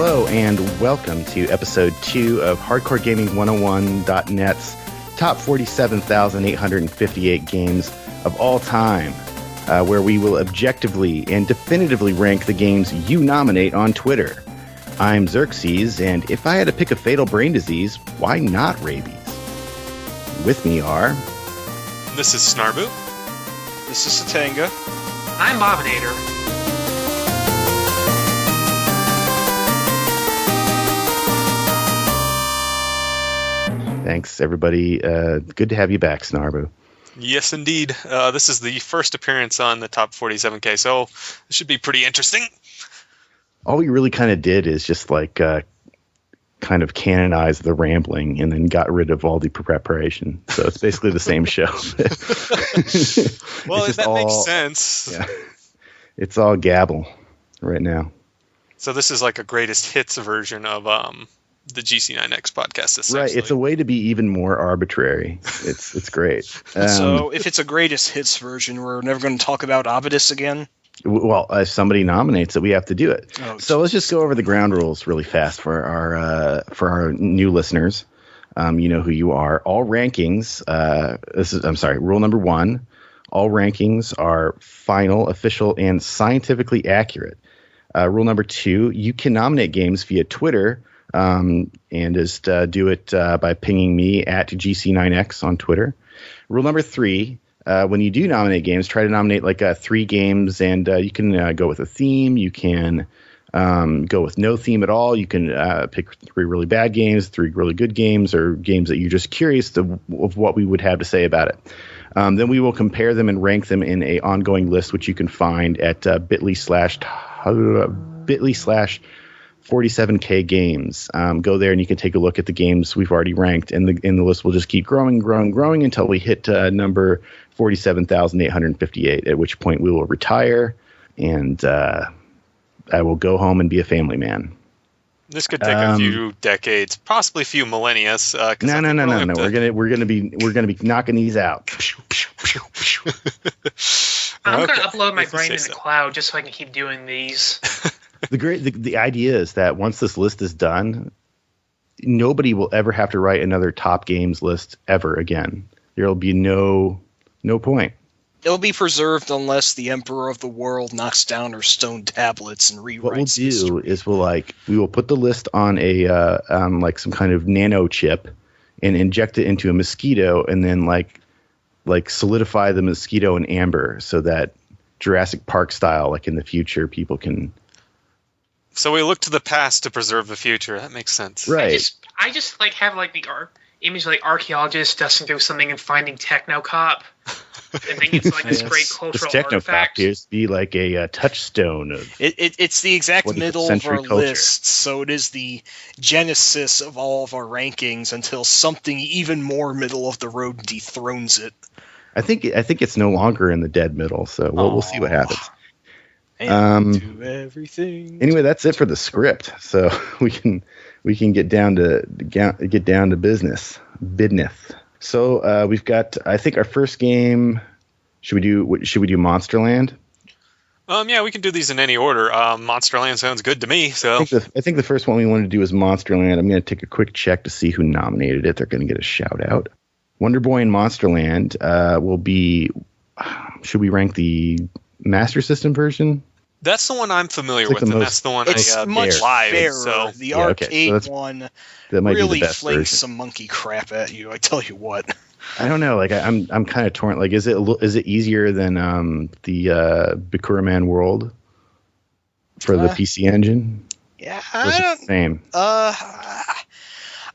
Hello and welcome to episode 2 of HardcoreGaming101.net's top 47,858 games of all time, where we will objectively and definitively rank the games you nominate on Twitter. I'm Xerxes, and if I had to pick a fatal brain disease, why not rabies? With me are... This is Snarbu. This is Satanga. I'm Bominator. Thanks, everybody. Good to have you back, Snarbu. Yes, indeed. This is the first appearance on the top 47K, so it should be pretty interesting. All we really kind of did is just kind of canonize the rambling and then got rid of all the preparation. So it's basically the same show. Well, that makes sense. Yeah, it's all gabble right now. So this is like a greatest hits version of the GC9X podcast, essentially. Right, it's a way to be even more arbitrary. It's great. So if it's a greatest hits version, we're never going to talk about Obidus again? Well, if somebody nominates it, we have to do it. Oh, so let's just go over the ground rules really fast for our new listeners. You know who you are. All rankings. Rule number 1. All rankings are final, official, and scientifically accurate. Rule number 2. You can nominate games via Twitter. And just do it by pinging me at GC9X on Twitter. Rule number 3, when you do nominate games, try to nominate 3 games, and you can go with a theme. You can go with no theme at all. You can pick 3 really bad games, 3 really good games, or games that you're just curious of what we would have to say about it. Then we will compare them and rank them in a ongoing list, which you can find at bit.ly/47K games. Go there and you can take a look at the games we've already ranked, and the list will just keep growing until we hit number 47,858, at which point we will retire and I will go home and be a family man. This could take a few decades, possibly a few millennia. No. We're gonna be knocking these out. I'm going to upload my brain in the cloud just so I can keep doing these. The idea is that once this list is done, nobody will ever have to write another top games list ever again. There will be no point. It'll be preserved unless the Emperor of the World knocks down our stone tablets and rewrites. What we'll do is we will put the list on a some kind of nano chip and inject it into a mosquito, and then solidify the mosquito in amber so that Jurassic Park style, in the future, people can. So we look to the past to preserve the future. That makes sense. Right. I just have the image archaeologists dusting through something and finding Technocop. And think it's this great cultural artifact. This Technocop appears to be a touchstone of it's the exact middle of our culture. list, so it is the genesis of all of our rankings until something even more middle of the road dethrones it. I think it's no longer in the dead middle, so we'll see what happens. Do everything. Anyway, that's it for the script. So we can get down to business. So we've got, I think, our first game. Should we do Monsterland? Yeah, we can do these in any order. Monsterland sounds good to me. So I think the first one we want to do is Monsterland. I'm going to take a quick check to see who nominated it. They're going to get a shout out. Wonder Boy and Monsterland will be. Should we rank the Master System version? That's the one I'm familiar with, and that's the one I much live. Fairer. So the arcade one that might really be the best flings version. some monkey crap at you. I tell you what. I don't know. I'm kind of torn. Is it easier than the Bikuraman World for the PC Engine? Yeah, Or is it the same?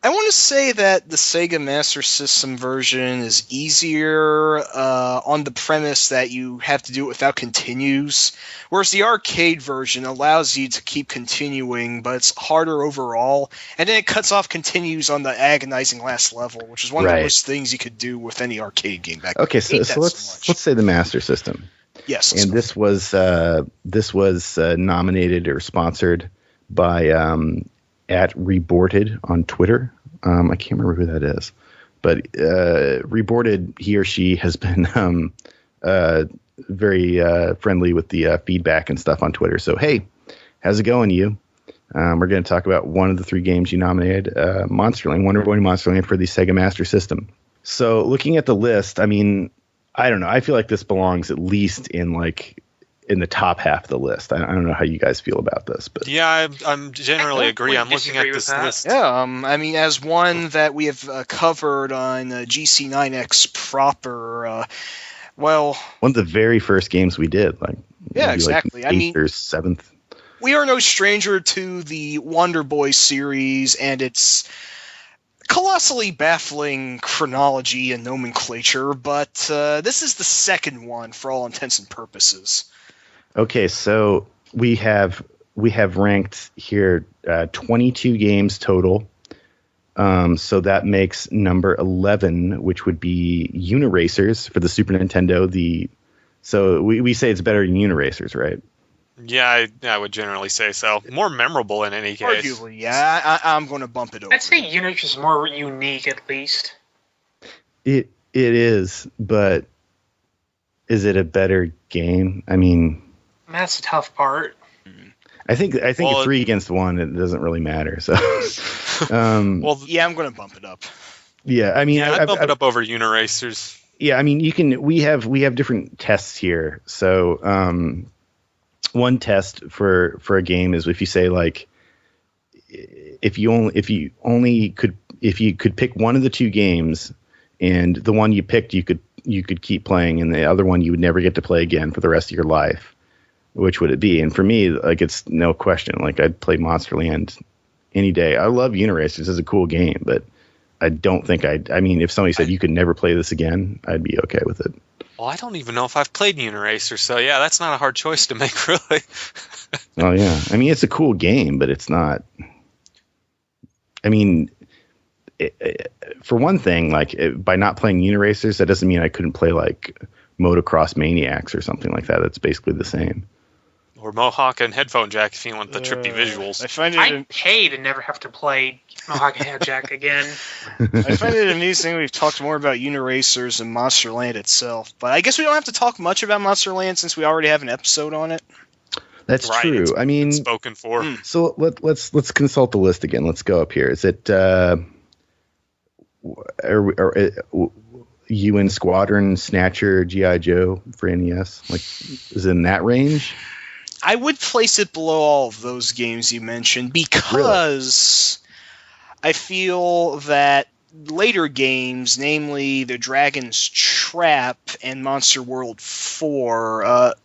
I want to say that the Sega Master System version is easier on the premise that you have to do it without continues, whereas the arcade version allows you to keep continuing, but it's harder overall, and then it cuts off continues on the agonizing last level, which is one of the worst things you could do with any arcade game back then. Okay, so let's say the Master System. Yes, and this was nominated or sponsored by at Reborted on Twitter. I can't remember who that is, but Reborted, he or she has been very friendly with the feedback and stuff on Twitter. So hey, how's it going, you? We're going to talk about one of the 3 games you nominated, Monsterland, Wonder Boy Monsterland for the Sega Master System. So looking at the list, I mean, I don't know. I feel like this belongs at least in the top half of the list. I don't know how you guys feel about this, but yeah, I'm generally agree. I'm looking at this list. Yeah, I mean, as one that we have covered on GC9X proper, well, one of the very first games we did, yeah, exactly. Like 8th or 7th. We are no stranger to the Wonder Boy series and its colossally baffling chronology and nomenclature, but this is the second one for all intents and purposes. Okay, so we have ranked here 22 games total. So that makes number 11, which would be Uniracers for the Super Nintendo. So we say it's better than Uniracers, right? Yeah, I would generally say so. More memorable in any case. Arguably, yeah. I'm going to bump it over. I'd say Uniracers is more unique, at least. It is, but is it a better game? I mean, that's the tough part. I think a 3 against 1, it doesn't really matter. So, well, yeah, I'm going to bump it up. Yeah, I mean, I'd bump it up over Uniracers. Yeah, I mean, we have different tests here. So, one test for a game is if you say if you could pick one of the 2 games, and the one you picked you could keep playing, and the other one you would never get to play again for the rest of your life, which would it be? And for me, it's no question. I'd play Monsterland any day. I love Uniracers. It's a cool game, but I don't think I mean, if somebody said you could never play this again, I'd be okay with it. Well, I don't even know if I've played Uniracer, so yeah, that's not a hard choice to make, really. Oh, yeah. I mean, it's a cool game, but it's not... I mean, for one thing, by not playing Uniracers, that doesn't mean I couldn't play, Motocross Maniacs or something like that. It's basically the same. Or Mohawk and Headphone Jack if you want the trippy visuals. I'd pay to never have to play Mohawk and Headphone Jack again. I find it amusing we've talked more about Uniracers and Monsterland itself, but I guess we don't have to talk much about Monsterland since we already have an episode on it. That's right, true. I mean, it's spoken for. So let's consult the list again. Let's go up here. Is it UN Squadron, Snatcher, G.I. Joe for NES? Is it in that range? I would place it below all of those games you mentioned because I feel that later games, namely The Dragon's Trap and Monster World 4,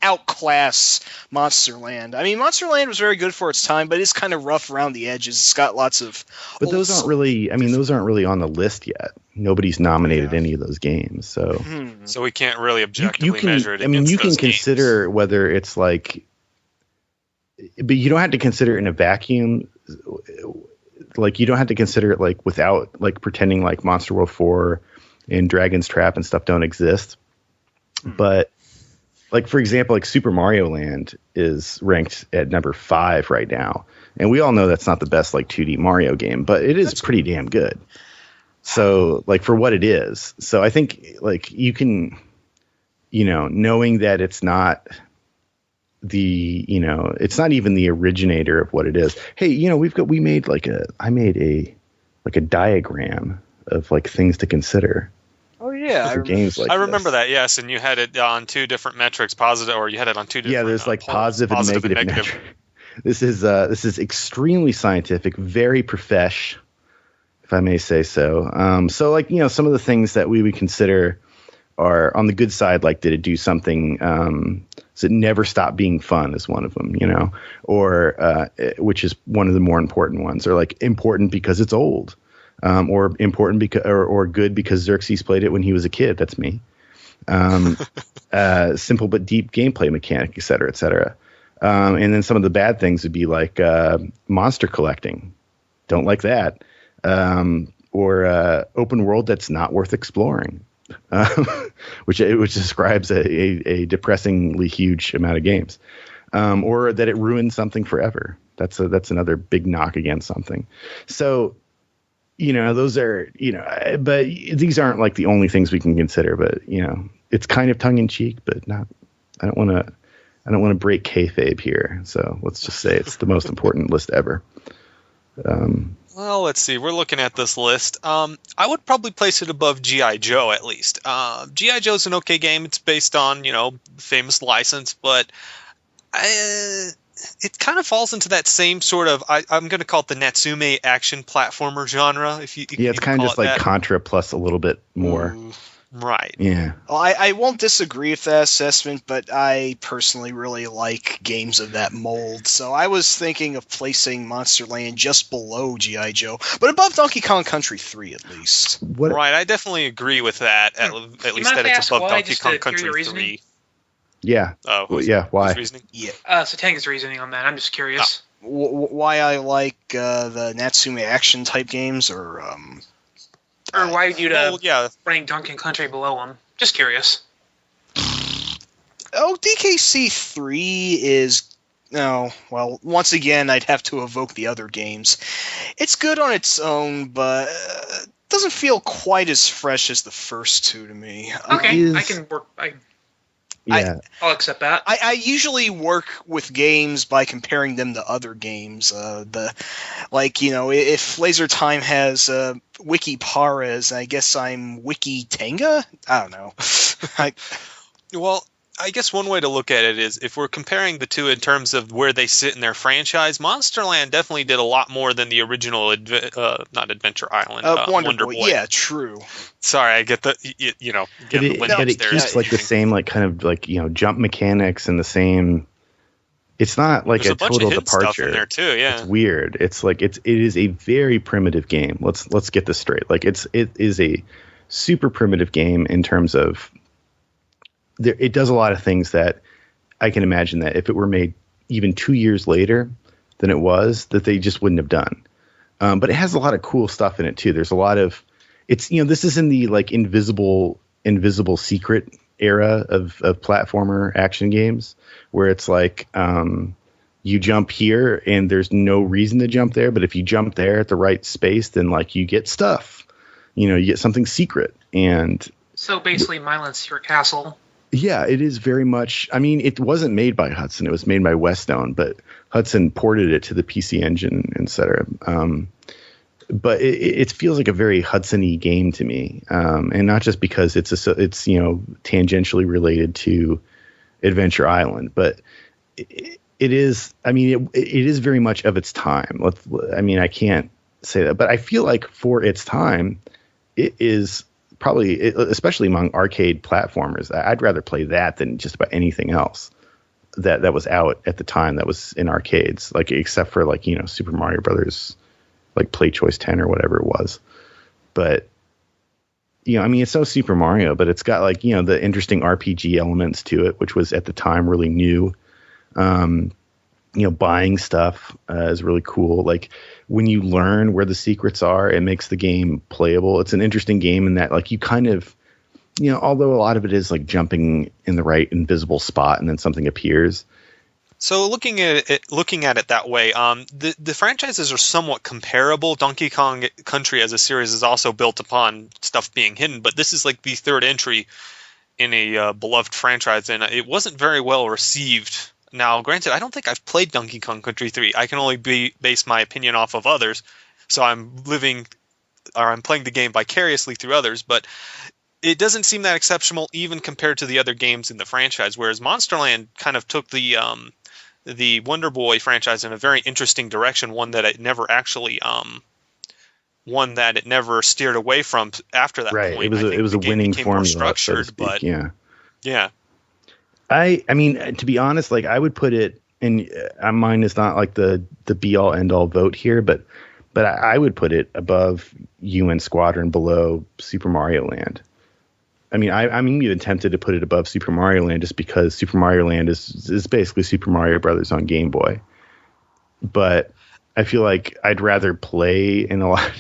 outclass Monsterland. I mean, Monsterland was very good for its time, but it's kind of rough around the edges. It's got lots of... But those aren't really on the list yet. Nobody's nominated any of those games, so... So we can't really objectively measure it against those games. I mean, you can consider whether it's but you don't have to consider it in a vacuum. You don't have to consider it without pretending Monster World 4 and Dragon's Trap and stuff don't exist. But for example, Super Mario Land is ranked at number 5 right now, and we all know that's not the best 2D Mario game, but it is pretty damn good. So for what it is, so I think you can, knowing that it's not it's not even the originator of what it is. Hey, we made I made a diagram of things to consider. Oh yeah, games I remember that. Yes, and you had it on 2 different metrics, positive, or you had it on 2 different. Yeah, there's positive and negative. Metric. This is extremely scientific, very profesh, if I may say so. So some of the things that we would consider are on the good side. Did it do something? Does it never stop being fun? Is one of them, or which is one of the more important ones, or important because it's old. Or important because, or good because Xerxes played it when he was a kid. That's me. Simple but deep gameplay mechanic, et cetera, et cetera. And then some of the bad things would be monster collecting. Don't like that. Or open world that's not worth exploring, which describes a depressingly huge amount of games. Or that it ruins something forever. That's another big knock against something. So. Those are, but these aren't the only things we can consider, but, it's kind of tongue in cheek, but not, I don't want to, I don't want to break kayfabe here, so let's just say it's the most important list ever. Well, let's see. We're looking at this list. I would probably place it above G.I. Joe at least. G.I. Joe's an okay game. It's based on, famous license, but it kind of falls into that same sort of, I'm going to call it the Natsume action platformer genre. It's kind of just like that. Contra plus a little bit more. Right. Yeah. Well, I won't disagree with that assessment, but I personally really like games of that mold. So I was thinking of placing Monsterland just below G.I. Joe, but above Donkey Kong Country 3 at least. Right, I definitely agree with that. At least that it's above Donkey Kong Country 3. Yeah. Oh, yeah. Why? Reasoning? Yeah. So Tank is reasoning on that. I'm just curious. Why I like the Natsume action type games, or why would you rank Donkey Kong Country below them? Just curious. Oh, DKC 3 is... No, well, once again, I'd have to evoke the other games. It's good on its own, but doesn't feel quite as fresh as the first two to me. Okay, I can work... Yeah. I'll accept that. I usually work with games by comparing them to other games. If Laser Time has Wiki Paras, I guess I'm Wiki Tenga? I don't know. Well, I guess one way to look at it is if we're comparing the two in terms of where they sit in their franchise, Monsterland definitely did a lot more than the original, not Adventure Island, Wonder Boy. Yeah, true. Sorry, I get the, the but it keeps like the same, like kind of like, jump mechanics and the same. It's not like There's a total departure. Stuff in there too, yeah. It's weird. It's like it is a very primitive game. Let's get this straight. Like it is a super primitive game in terms of. It does a lot of things that I can imagine that if it were made even 2 years later than it was, that they just wouldn't have done. But it has a lot of cool stuff in it too. There's a lot of, this is in the like invisible secret era of platformer action games where it's like you jump here and there's no reason to jump there, but if you jump there at the right space, then like you get stuff. You get something secret. And so basically, Milan's Secret Castle. Yeah, it is very much. I mean, it wasn't made by Hudson; it was made by Westone, but Hudson ported it to the PC Engine, etc. But it feels like a very Hudson-y game to me, and not just because it's tangentially related to Adventure Island, but it is. I mean, it is very much of its time. I can't say that, but I feel like for its time, it is. Probably, especially among arcade platformers, I'd rather play that than just about anything else that was out at the time that was in arcades, like except for like Super Mario Brothers, like Play Choice 10 or whatever it was. But it's no Super Mario, but it's got like the interesting RPG elements to it, which was at the time really new. Buying stuff is really cool. Like when you learn where the secrets are, it makes the game playable. It's an interesting game in that like you kind of, although a lot of it is like jumping in the right invisible spot and then something appears. So looking at it that way, the franchises are somewhat comparable. Donkey Kong Country as a series is also built upon stuff being hidden, but this is like the third entry in a beloved franchise, and it wasn't very well received. Now, granted, I don't think I've played Donkey Kong Country 3. I can only base my opinion off of others, so I'm playing the game vicariously through others, but it doesn't seem that exceptional even compared to the other games in the franchise, whereas Monsterland kind of took the Wonder Boy franchise in a very interesting direction, one that it never steered away from after that right. point. It was a winning formula, structured, so to speak, yeah. I mean, to be honest, like I would put it, and mine is not like the be all end all vote here, but I would put it above UN Squadron, below Super Mario Land. I mean, I'm even tempted to put it above Super Mario Land just because Super Mario Land is basically Super Mario Brothers on Game Boy. But I feel like I'd rather play in a lot.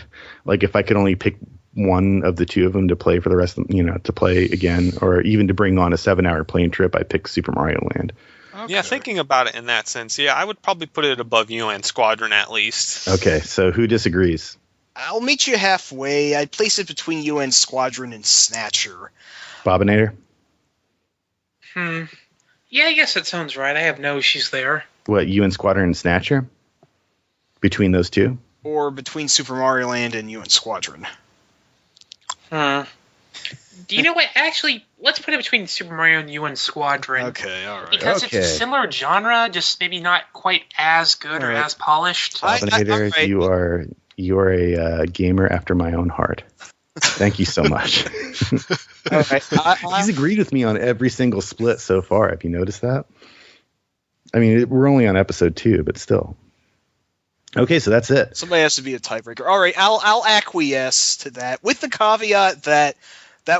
Like if I could only pick one of the two of them to play for the rest of to play again, or even to bring on a 7-hour plane trip, I pick Super Mario Land. Okay. Yeah, thinking about it in that sense, I would probably put it above UN Squadron at least. Okay, so who disagrees? I'll meet you halfway. I'd place it between UN Squadron and Snatcher. Bobinator? Yeah, I guess that sounds right. I have no issues there. What, UN Squadron and Snatcher? Between those two? Or between Super Mario Land and UN Squadron. Do you know what? Actually, let's put it between Super Mario and UN Squadron. Okay, all right. Because it's a similar genre, just maybe not quite as good or as polished. Dominator, right. you are a gamer after my own heart. Thank you so much. Okay. He's agreed with me on every single split so far. Have you noticed that? I mean, we're only on episode 2, but still. Okay, so that's it. Somebody has to be a tiebreaker. All right, I'll acquiesce to that, with the caveat that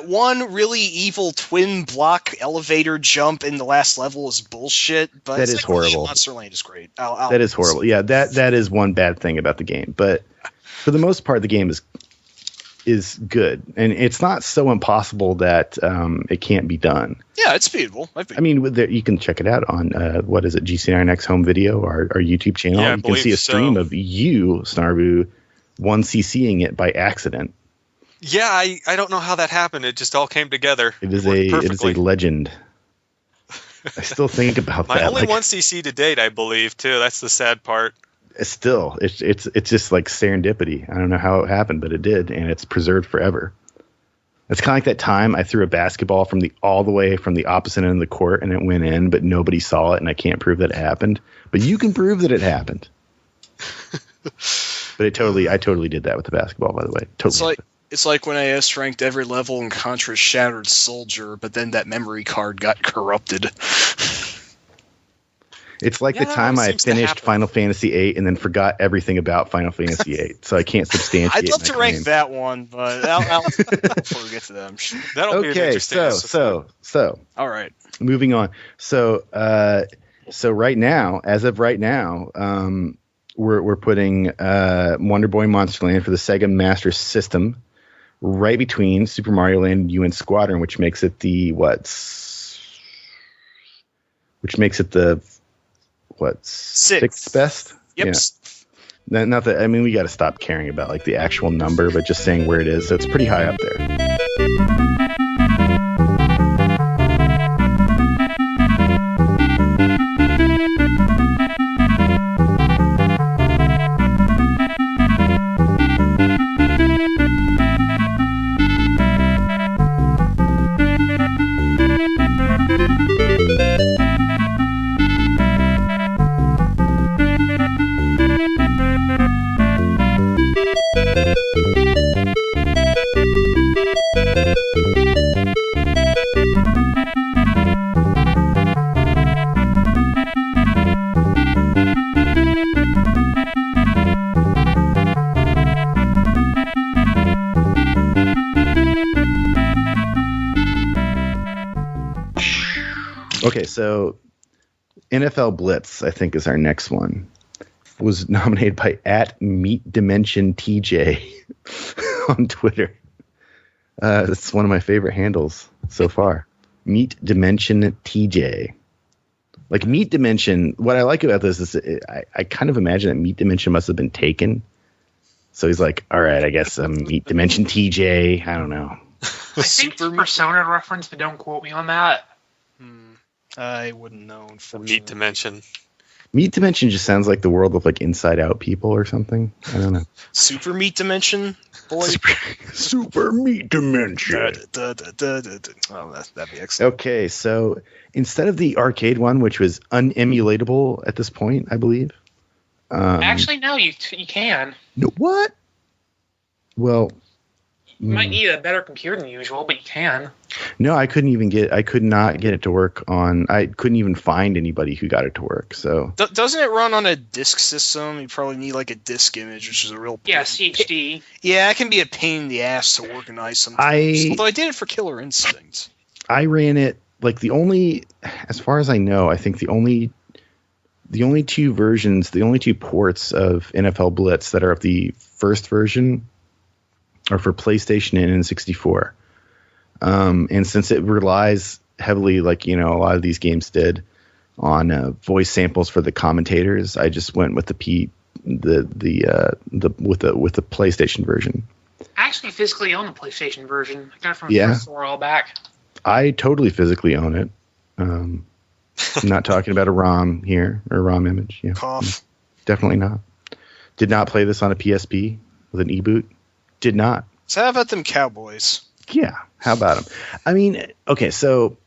one really evil twin block elevator jump in the last level is bullshit. But that is horrible. Monster Land is great. That is horrible. Yeah, that is one bad thing about the game. But for the most part, the game is good, and it's not so impossible that it can't be done. Yeah, it's beatable. I mean, you can check it out on what is it, GC9X Home Video, our YouTube channel. Yeah, you can see a stream of you, Snarbu, 1ccing it by accident. Yeah, I don't know how that happened. It just all came together. It is a legend. I still think about My that. only 1cc to date, I believe, too. That's the sad part. It's just like serendipity. I don't know how it happened, but it did, and it's preserved forever. It's kind of like that time I threw a basketball all the way from the opposite end of the court, and it went in, but nobody saw it, and I can't prove that it happened. But you can prove that it happened. But I totally did that with the basketball, by the way. Totally. It's like when I S-ranked every level in Contra Shattered Soldier, but then that memory card got corrupted. It's like the time I finished Final Fantasy VIII and then forgot everything about Final Fantasy VIII, so I can't substantiate. I'd love to rank that one, but I'll before we get to them. That'll be an interesting so all right, moving on. So right now, as of right now, we're putting Wonder Boy Monster Land for the Sega Master System right between Super Mario Land and UN Squadron, which makes it the sixth best? Yep. Yeah. Not that, I mean, we got to stop caring about like the actual number, but just saying where it is. So it's pretty high up there. Okay, so NFL Blitz, I think, is our next one. Was nominated by @MeatDimensionTJ on Twitter. That's one of my favorite handles so far. MeatDimensionTJ. Like Meat Dimension, what I like about this is I kind of imagine that Meat Dimension must have been taken. So he's like, all right, I guess Meat Dimension TJ. I don't know. I think it's a Persona reference, but don't quote me on that. I wouldn't know. Meat Dimension. Meat Dimension just sounds like the world of like Inside Out people or something. I don't know. Super Meat Dimension, boy. Super Meat Dimension. Oh, that'd be excellent. Okay, so instead of the arcade one, which was unemulatable at this point, I believe. Actually, no, you can. No, what? Well, you might need a better computer than usual, but you can. No, I could not get it to work on. I couldn't even find anybody who got it to work. So doesn't it run on a disk system? You probably need like a disk image, which is a real pain. Yeah, CHD. Yeah, it can be a pain in the ass to organize sometimes. Although I did it for Killer Instinct. I ran it like as far as I know, I think the only two versions, the only two ports of NFL Blitz that are of the first version are for PlayStation and N64. And since it relies heavily, like, a lot of these games did, on voice samples for the commentators, I just went with the PlayStation version. I actually physically own the PlayStation version. I got it from a store a while back. I totally physically own it. I'm not talking about a ROM here or a ROM image. Yeah, Cough. Definitely not. Did not play this on a PSP with an e-boot. Did not. So how about them Cowboys? Yeah, how about them? I mean, okay, so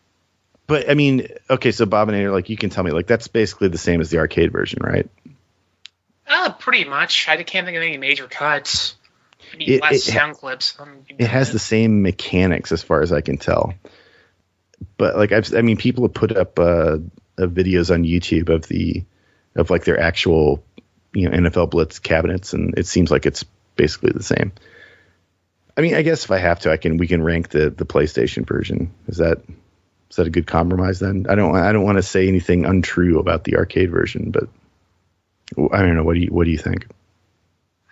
Bob and Ader, like, you can tell me, like, that's basically the same as the arcade version, right? Pretty much. I can't think of any major cuts. Maybe less sound clips. It has the same mechanics as far as I can tell. But, like, people have put up videos on YouTube of their actual, NFL Blitz cabinets, and it seems like it's basically the same. I mean, I guess if I have to, we can rank the PlayStation version. Is that a good compromise then? I don't want to say anything untrue about the arcade version, but I don't know. What do you think?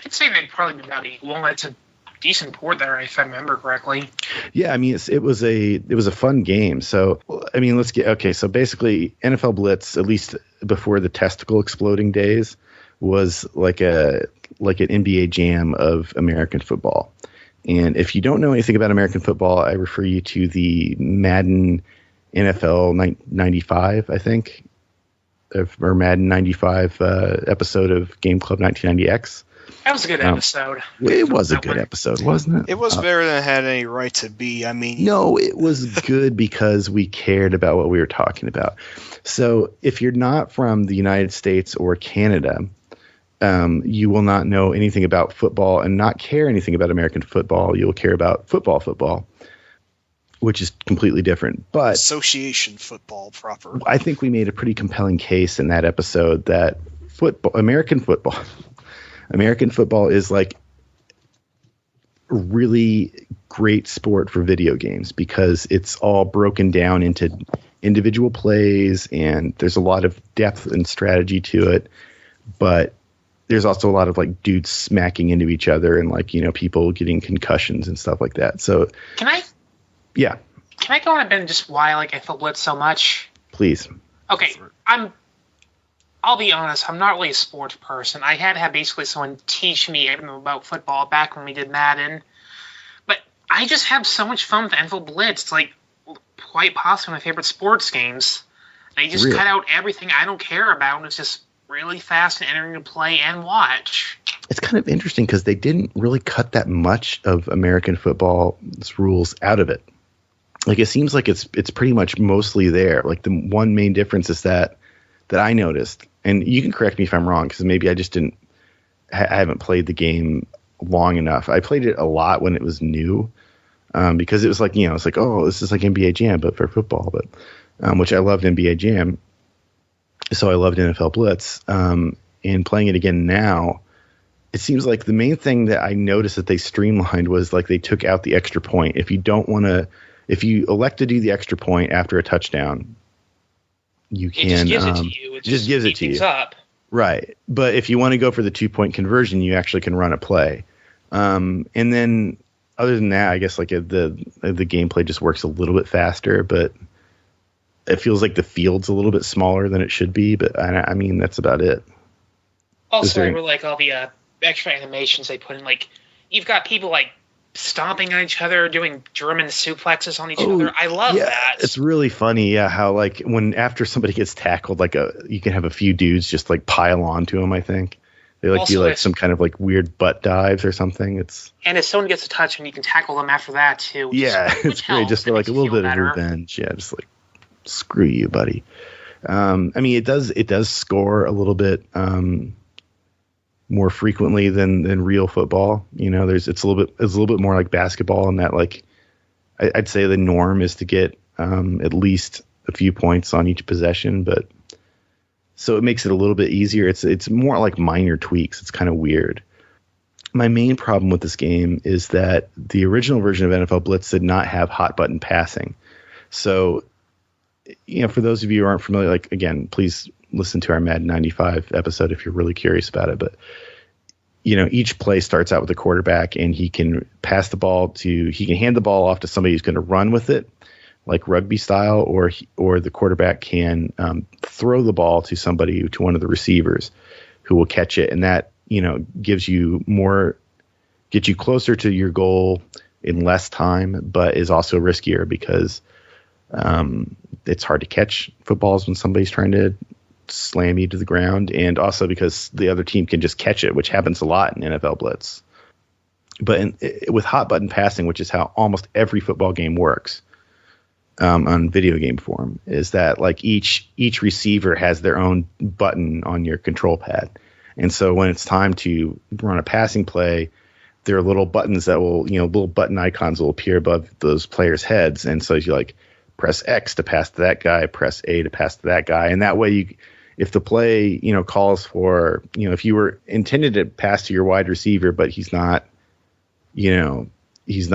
I'd say they'd probably be about equal. It's a decent port there, if I remember correctly. Yeah, I mean, it was a fun game. So, I mean, so basically NFL Blitz, at least before the testicle exploding days, was like an NBA Jam of American football. And if you don't know anything about American football, I refer you to the Madden NFL 95, I think, or Madden 95 episode of Game Club 1990X. That was a good episode. It was a good episode, wasn't it? It was better than it had any right to be. I mean, no, it was good because we cared about what we were talking about. So if you're not from the United States or Canada, you will not know anything about football and not care anything about American football. You'll care about football, which is completely different. But association football proper. I think we made a pretty compelling case in that episode that American football is like a really great sport for video games because it's all broken down into individual plays and there's a lot of depth and strategy to it. But there's also a lot of like dudes smacking into each other and like, people getting concussions and stuff like that. So Can I go on a bit and just why I feel Blitz so much? Please. Okay, I'll be honest, I'm not really a sports person. I had to have basically someone teach me about football back when we did Madden. But I just have so much fun with NFL Blitz. It's like quite possibly my favorite sports games. They just cut out everything I don't care about, and it's just really fast and entering to play and watch. It's kind of interesting because they didn't really cut that much of American football's rules out of it. Like, it seems like it's pretty much mostly there. Like, the one main difference is that I noticed, and you can correct me if I'm wrong, because maybe I just I haven't played the game long enough. I played it a lot when it was new, because it was like, it's like, oh, this is like NBA Jam, but for football, but which I loved NBA Jam. So I loved NFL Blitz. And playing it again now, it seems like the main thing that I noticed that they streamlined was like they took out the extra point. If you elect to do the extra point after a touchdown, you can. It just gives it to you. It just gives it to you. Up. Right. But if you want to go for the 2-point conversion, you actually can run a play. And then other than that, I guess like the gameplay just works a little bit faster, but it feels like the field's a little bit smaller than it should be. But I mean, that's about it. Also, I really like all the extra animations they put in. Like, you've got people like stomping on each other, doing German suplexes on each other. I love that. It's really funny, how like after somebody gets tackled, like you can have a few dudes just like pile onto him. I think they like do like some kind of like weird butt dives or something. And if someone gets a touch, and you can tackle them after that too. It's great, just for like a little bit of revenge. Yeah, just like screw you, buddy. I mean, it does score a little bit more frequently than real football. It's a little bit more like basketball in that, like, I'd say the norm is to get at least a few points on each possession, but so it makes it a little bit easier. It's more like minor tweaks. It's kind of weird. My main problem with this game is that the original version of NFL Blitz did not have hot button passing. So, for those of you who aren't familiar, like, again, please listen to our Madden 95 episode if you're really curious about it. But, each play starts out with a quarterback, and he can hand the ball off to somebody who's going to run with it, like rugby style, or the quarterback can throw the ball to one of the receivers who will catch it. And that, gets you closer to your goal in less time, but is also riskier because It's hard to catch footballs when somebody's trying to slam you to the ground, and also because the other team can just catch it, which happens a lot in NFL Blitz. But with hot button passing, which is how almost every football game works on video game form, is that like each receiver has their own button on your control pad. And so when it's time to run a passing play, there are little buttons that will, little button icons will appear above those players' heads. And so you like press X to pass to that guy, press A to pass to that guy. And that way if the play, calls for, if you were intended to pass to your wide receiver, but he's not, he's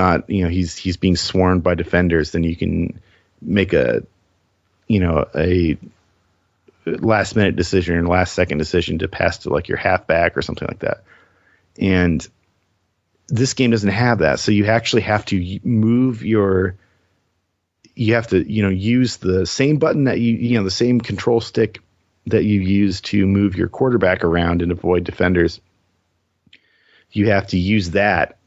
being swarmed by defenders, then you can make a last minute decision or last second decision to pass to like your halfback or something like that. And this game doesn't have that. So you actually have to use the same button that the same control stick that you use to move your quarterback around and avoid defenders. You have to use that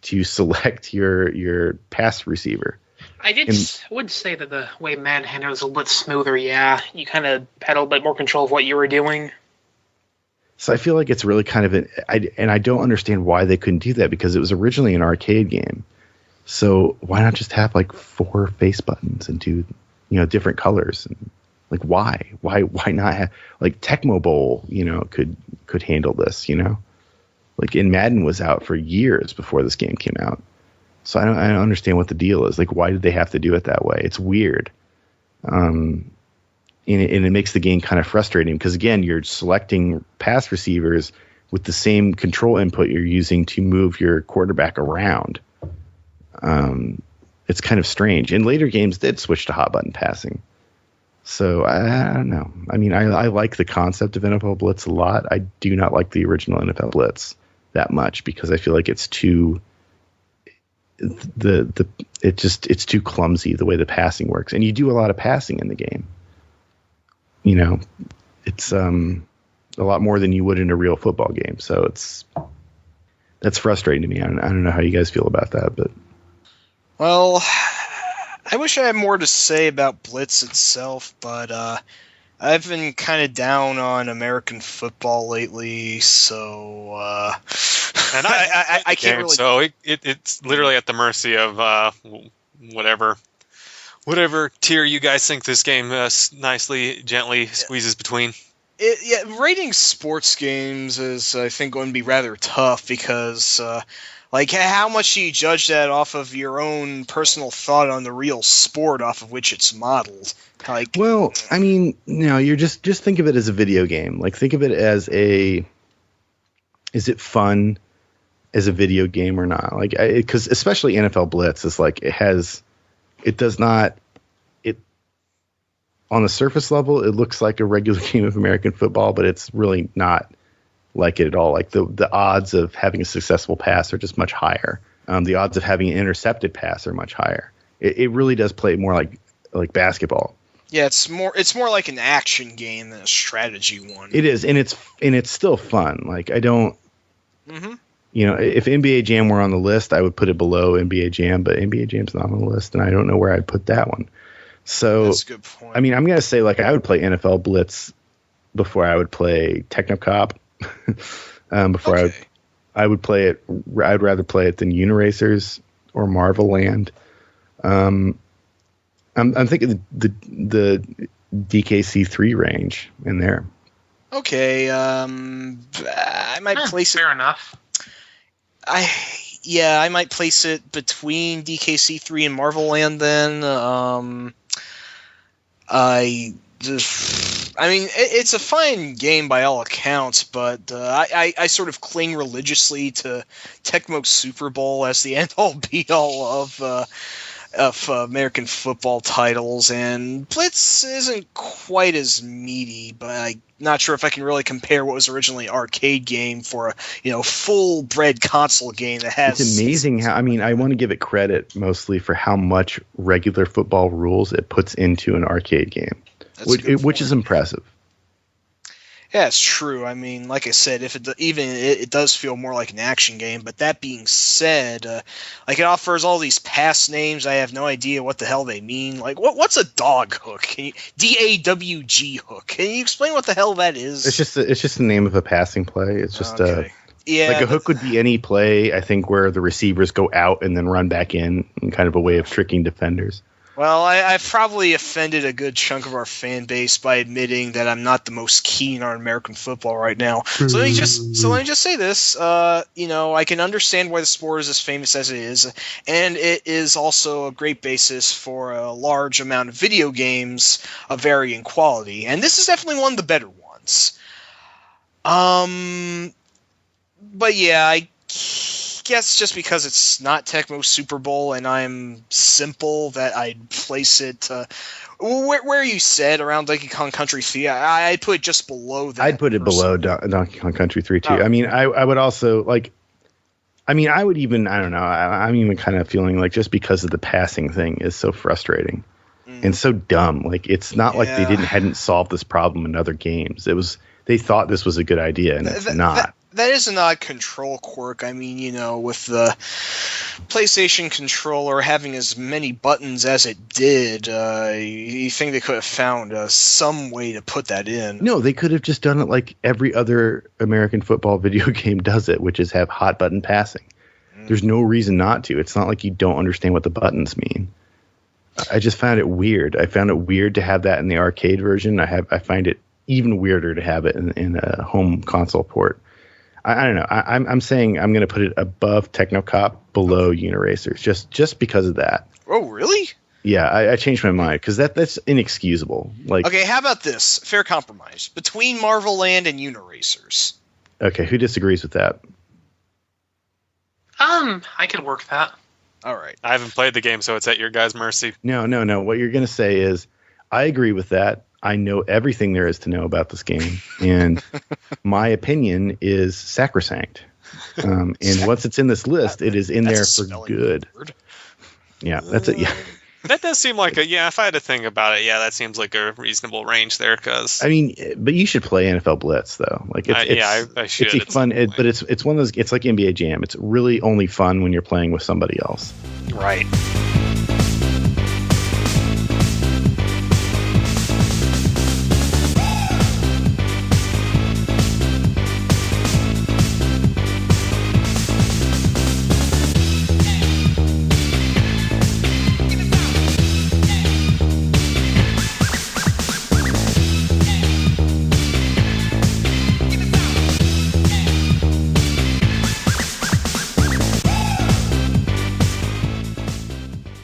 to select your pass receiver. I would say that the way Madden handled it was a little bit smoother. Yeah, you kind of had a little bit more control of what you were doing. So I feel like it's really kind of I don't understand why they couldn't do that, because it was originally an arcade game. So why not just have like 4 face buttons and do different colors? And like why not have like Tecmo Bowl could handle this, like in Madden was out for years before this game came out. So I don't understand what the deal is. Like, why did they have to do it that way? It's weird. And it makes the game kind of frustrating because, again, you're selecting pass receivers with the same control input you're using to move your quarterback around. It's kind of strange. And later games did switch to hot button passing. So I don't know. I mean, I like the concept of NFL Blitz a lot. I do not like the original NFL Blitz that much because I feel like it's too it's too clumsy the way the passing works, and you do a lot of passing in the game. It's a lot more than you would in a real football game. So that's frustrating to me. I don't know how you guys feel about that, but well, I wish I had more to say about Blitz itself, but I've been kind of down on American football lately, so and I can't really. So it's literally at the mercy of whatever tier you guys think this game gently squeezes between. Rating sports games is, I think, going to be rather tough because, how much do you judge that off of your own personal thought on the real sport off of which it's modeled? Well, I mean, you're just think of it as a video game. Like, think of it as is it fun as a video game or not? Like, because especially NFL Blitz is like on the surface level, it looks like a regular game of American football, but it's really not like it at all. Like the odds of having a successful pass are just much higher. The odds of having an intercepted pass are much higher. It really does play more like basketball. Yeah, it's more like an action game than a strategy one. It is, and it's still fun. Like I don't, if NBA Jam were on the list, I would put it below NBA Jam, but NBA Jam's not on the list, and I don't know where I'd put that one. So that's a good point. I mean, I'm gonna say like I would play NFL Blitz before I would play Technocop. I would play it. I'd rather play it than Uniracers or Marvel Land. I'm thinking the DKC3 range in there. Okay, I might place it. Fair enough. I might place it between DKC3 and Marvel Land. Then it's a fine game by all accounts, but I sort of cling religiously to Tecmo Super Bowl as the end-all be-all of American football titles, and Blitz isn't quite as meaty, but I'm not sure if I can really compare what was originally an arcade game for a full-bred console game that has... It's amazing how, I want to give it credit mostly for how much regular football rules it puts into an arcade game, which is impressive. Yeah, it's true. I mean, like I said, if it does feel more like an action game. But that being said, like it offers all these pass names. I have no idea what the hell they mean. Like, what's a dog hook? DAWG hook? Can you explain what the hell that is? It's just the name of a passing play. It's just yeah, like a hook would be any play, I think, where the receivers go out and then run back in kind of a way of tricking defenders. Well, I've probably offended a good chunk of our fan base by admitting that I'm not the most keen on American football right now. So let me just say this. I can understand why the sport is as famous as it is, and it is also a great basis for a large amount of video games of varying quality. And this is definitely one of the better ones. But yeah, I guess just because it's not Tecmo's Super Bowl and I'm simple that I'd place it where you said around Donkey Kong Country 3. I'd put it just below that. I'd put it below Donkey Kong Country 3 too. Oh. I mean, I would also I would even, I don't know, I'm even kind of feeling like just because of the passing thing is so frustrating and so dumb. Like, it's not like they hadn't solved this problem in other games. They thought this was a good idea and it's not. That is an odd control quirk. I mean, with the PlayStation controller having as many buttons as it did, you think they could have found some way to put that in. No, they could have just done it like every other American football video game does it, which is have hot button passing. There's no reason not to. It's not like you don't understand what the buttons mean. I just found it weird. I found it weird to have that in the arcade version. I find it even weirder to have it in a home console port. I don't know. I'm saying I'm going to put it above Technocop, below Uniracers, just because of that. Oh, really? Yeah, I changed my mind because that's inexcusable. Like, okay, how about this? Fair compromise between Marvel Land and Uniracers. Okay, who disagrees with that? I could work that. All right. I haven't played the game, so it's at your guys' mercy. No. What you're going to say is, I agree with that. I know everything there is to know about this game, and my opinion is sacrosanct. And once it's in this list, it is in there for good. Word. Yeah, that's it. Yeah. That does seem like if I had to think about it, that seems like a reasonable range there. Because I mean, but you should play NFL Blitz though. Like, I should. It's fun, but it's one of those. It's like NBA Jam. It's really only fun when you're playing with somebody else. Right.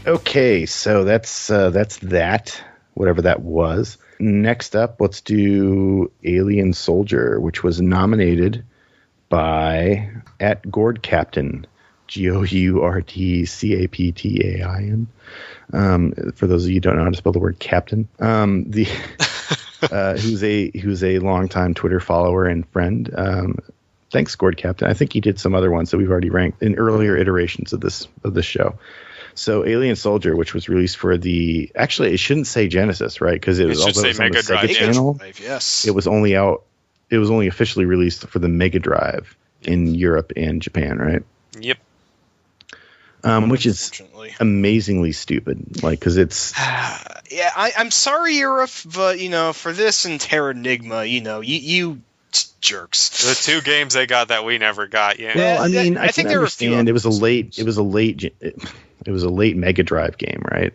Okay, so that's that, whatever that was. Next up, let's do Alien Soldier, which was nominated by @GourdCaptain, GOURDCAPTAIN. For those of you who don't know how to spell the word captain, who's a longtime Twitter follower and friend. Thanks, GourdCaptain. I think he did some other ones that we've already ranked in earlier iterations of this show. So Alien Soldier, which was released for actually it shouldn't say Genesis, right? Because it was on the Sega channel. Yes. It was only officially released for the Mega Drive in Europe and Japan, right? Yep. Which is amazingly stupid, like, because it's. I'm sorry, Europe, but for this and Terranigma, you jerks. The two games they got that we never got. Yeah. Well, I mean, I think understand. It was a late Mega Drive game, right?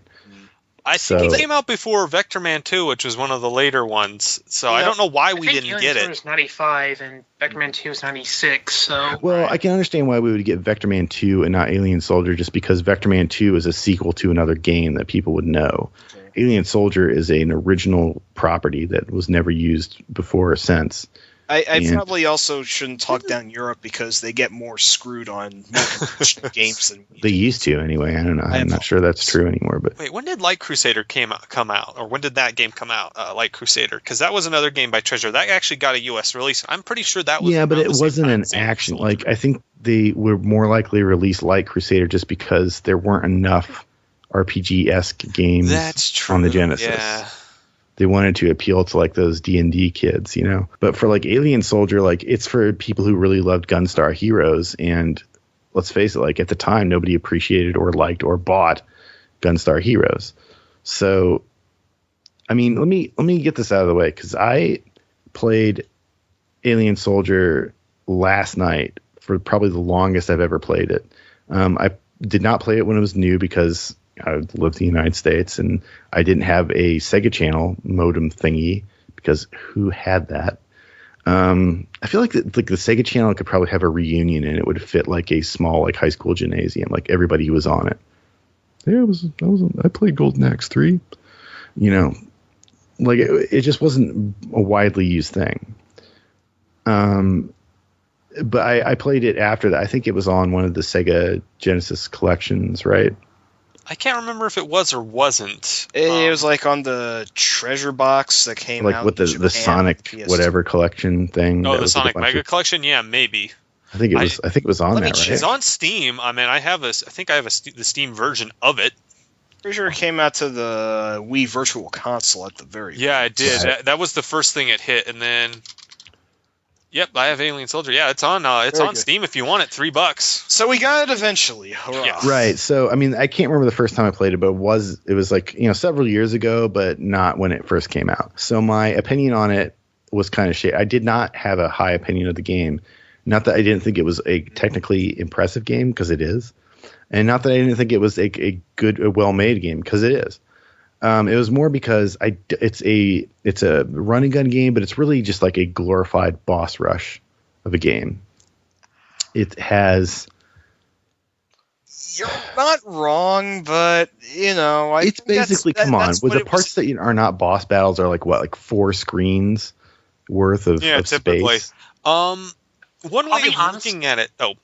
I think it came out before Vector Man 2, which was one of the later ones. So I don't know why we didn't get it. Alien 2 was 95 and Vector Man 2 was 96. So I can understand why we would get Vector Man 2 and not Alien Soldier, just because Vector Man 2 is a sequel to another game that people would know. Okay. Alien Soldier is an original property that was never used before or since. I probably also shouldn't talk down Europe because they get more screwed on games than we do. They used to anyway. I don't know. I'm not sure that's true anymore. But wait, when did Light Crusader come out, or when did that game come out? Light Crusader, because that was another game by Treasure that actually got a U.S. release. I'm pretty sure that was. Yeah, but it wasn't an action. Like, I think they were more likely to release Light Crusader just because there weren't enough RPG-esque games on the Genesis. Yeah. they wanted to appeal to like those D&D kids, you know. But for like Alien Soldier, like it's for people who really loved Gunstar Heroes, and let's face it, like at the time nobody appreciated or liked or bought Gunstar Heroes. So I mean, let me get this out of the way, because I played Alien Soldier last night for probably the longest I've ever played it. I did not play it when it was new because I lived in the United States and I didn't have a Sega Channel modem thingy, because who had that? I feel like the Sega Channel could probably have a reunion and it would fit like a small like high school gymnasium, like everybody was on it. Yeah, I played Golden Axe 3. You know, like it just wasn't a widely used thing. But I played it after that. I think it was on one of the Sega Genesis collections, right? I can't remember if it was or wasn't. It was like on the treasure box that came like out with the Sonic PS2. whatever collection thing. Oh, the Sonic Mega Collection? Yeah, maybe. I think it was on that, right? It's on Steam. I mean, I think I have the Steam version of it. Pretty sure it came out to the Wii Virtual Console at the very Yeah, it did. Right. That was the first thing it hit, and then yep, I have Alien Soldier. Yeah, it's on Very good. Steam if you want it, $3. So we got it eventually. Hurrah. Yeah. Right. So I mean, I can't remember the first time I played it, but it was like, you know, several years ago, but not when it first came out. So my opinion on it was kind of shit. I did not have a high opinion of the game. Not that I didn't think it was a technically impressive game, because it is. And not that I didn't think it was a well-made game, because it is. It was more because it's a run and gun game, but it's really just like a glorified boss rush of a game. It has. You're not wrong, but you know, It's basically come on with the parts that are not boss battles are like 4 screens worth of typically. space. One way be of honest. looking at it. Oh,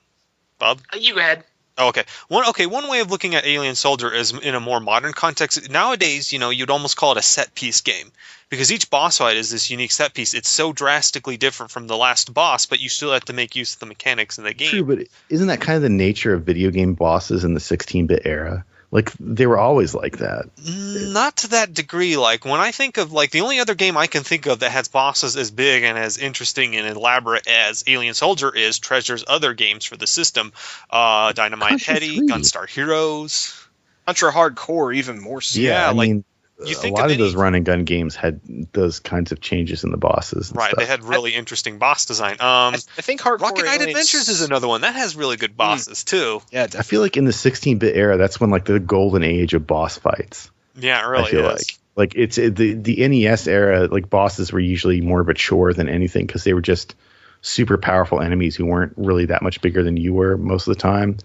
Bob. You go ahead. Oh, okay. One way of looking at Alien Soldier is in a more modern context. Nowadays, you know, you'd almost call it a set piece game, because each boss fight is this unique set piece. It's so drastically different from the last boss, but you still have to make use of the mechanics in the game. True, but isn't that kind of the nature of video game bosses in the 16-bit era? Like, they were always like that. Not to that degree. Like, when I think of, like, the only other game I can think of that has bosses as big and as interesting and elaborate as Alien Soldier is Treasure's other games for the system. Dynamite Contra Heady, 3. Gunstar Heroes. Contra Hardcore even more so. Yeah, I like, mean, you a think lot of of those any- run and gun games had those kinds of changes in the bosses. And Right, stuff. they had really interesting boss design. I think Hardcore Rocket Knight Aliens- Adventures is another one. That has really good bosses, too. Yeah, I feel like in the 16-bit era, that's when like the golden age of boss fights. Yeah, it really I feel is. like it's the NES era. Like bosses were usually more of a chore than anything, because they were just super powerful enemies who weren't really that much bigger than you were most of the time,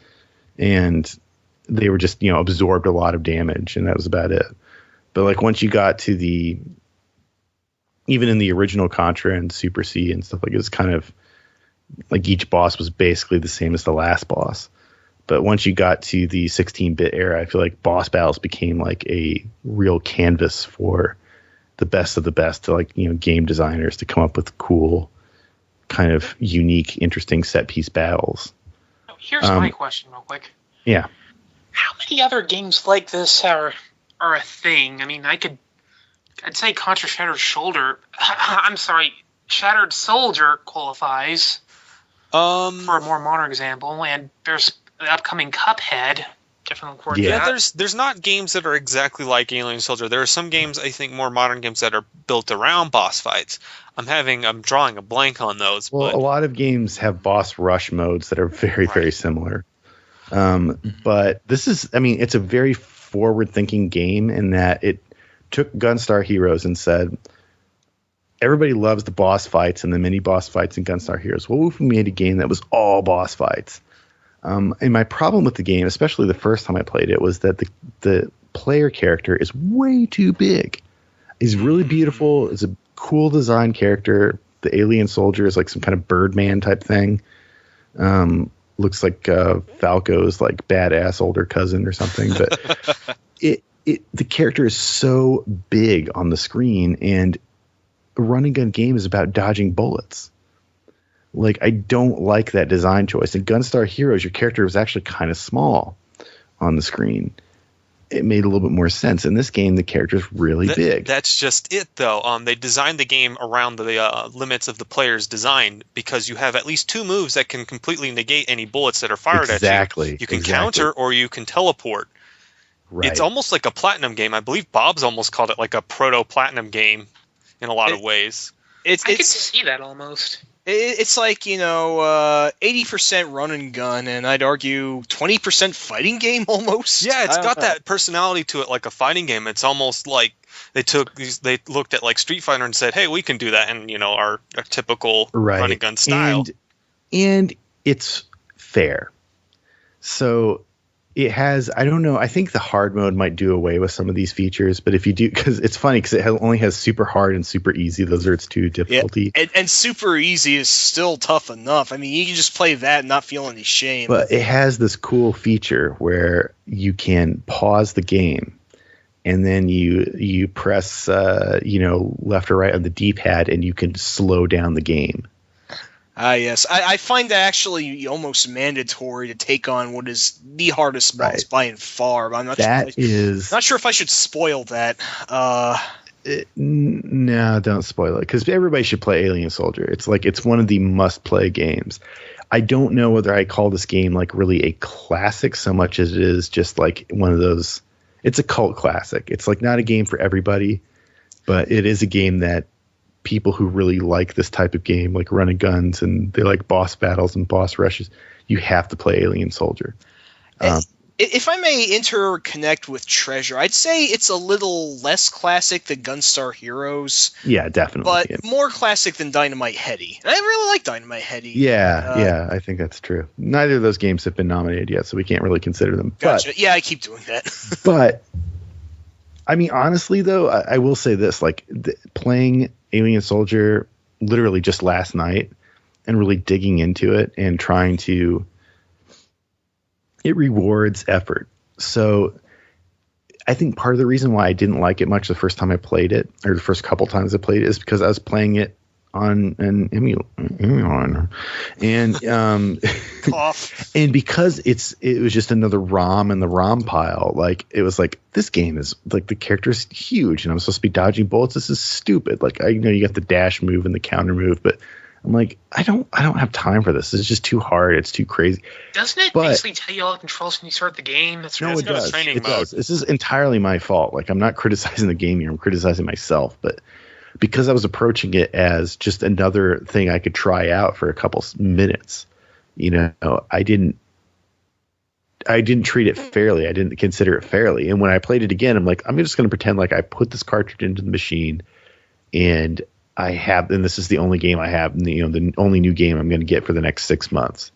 and they were just, you know, absorbed a lot of damage, and that was about it. But like once you got to even in the original Contra and Super C and stuff, like it was kind of like each boss was basically the same as the last boss. But once you got to the 16-bit era, I feel like boss battles became like a real canvas for the best of the best, to like, you know, game designers to come up with cool, kind of unique, interesting set piece battles. Here's my question, real quick. Yeah. How many other games like this are a thing? I mean, I'd say Contra Shattered Shoulder. I'm sorry, Shattered Soldier qualifies for a more modern example, and there's the upcoming Cuphead. Definitely look forward to Yeah, that. there's not games that are exactly like Alien Soldier. There are some games, I think, more modern games that are built around boss fights. I'm drawing a blank on those. Well, but a lot of games have boss rush modes that are very, very similar. But this is, I mean, it's a very forward-thinking game in that it took Gunstar Heroes and said, everybody loves the boss fights and the mini boss fights in Gunstar Heroes. What if we made a game that was all boss fights? And my problem with the game, especially the first time I played it, was that the player character is way too big. He's really beautiful. It's a cool design character. The Alien Soldier is like some kind of Birdman type thing. Looks like Falco's like badass older cousin or something. But the character is so big on the screen, and a run and gun game is about dodging bullets. Like, I don't like that design choice. In Gunstar Heroes, your character was actually kind of small on the screen. it made a little bit more sense. In this game, the character's really big. That's just it, though. They designed the game around the limits of the player's design because you have at least 2 moves that can completely negate any bullets that are fired at you. You can counter or you can teleport. Right. It's almost like a platinum game. I believe Bob's almost called it like a proto-platinum game in a lot of ways. I could see that almost. It's like, 80% run and gun, and I'd argue 20% fighting game almost. Yeah, it's got that personality to it like a fighting game. It's almost like they looked at like Street Fighter and said, hey, we can do that in, our typical run and gun style. And it's fair. So it has, I don't know, I think the hard mode might do away with some of these features, but if you do, because it's funny because it only has super hard and super easy. Those are its 2 difficulty. Yeah, and super easy is still tough enough. I mean, you can just play that and not feel any shame. But it has this cool feature where you can pause the game and then you press, left or right on the D-pad and you can slow down the game. Yes. I find that actually almost mandatory to take on what is the hardest boss by and far. But I'm not sure if I should spoil that. No, don't spoil it, because everybody should play Alien Soldier. It's one of the must-play games. I don't know whether I call this game like really a classic so much as it is just like one of those. It's a cult classic. It's like not a game for everybody, but it is a game that people who really like this type of game, like run and guns, and they like boss battles and boss rushes, you have to play Alien Soldier. If I may interconnect with Treasure, I'd say it's a little less classic than Gunstar Heroes. Yeah, definitely. But more classic than Dynamite Headdy. And I really like Dynamite Headdy. Yeah, I think that's true. Neither of those games have been nominated yet, so we can't really consider them. Gotcha. Yeah, I keep doing that. But, I mean, honestly, though, I will say this. Like, playing Alien Soldier literally just last night and really digging into it and trying to... It rewards effort. So I think part of the reason why I didn't like it much the first time I played it, or the first couple times I played it, is because I was playing it on an emulator. And and because it was just another ROM in the ROM pile. Like, it was like, this game is like, the character's huge and I'm supposed to be dodging bullets. This is stupid. Like, I know you got the dash move and the counter move, but I'm like, I don't have time for this. It's just too hard. It's too crazy. Doesn't it basically tell you all the controls when you start the game? It does. It does. This is entirely my fault. Like, I'm not criticizing the game here. I'm criticizing myself. But because I was approaching it as just another thing I could try out for a couple minutes, I didn't treat it fairly. I didn't consider it fairly. And when I played it again, I'm like, I'm just going to pretend like I put this cartridge into the machine and this is the only game I have, the only new game I'm going to get for the next 6 months.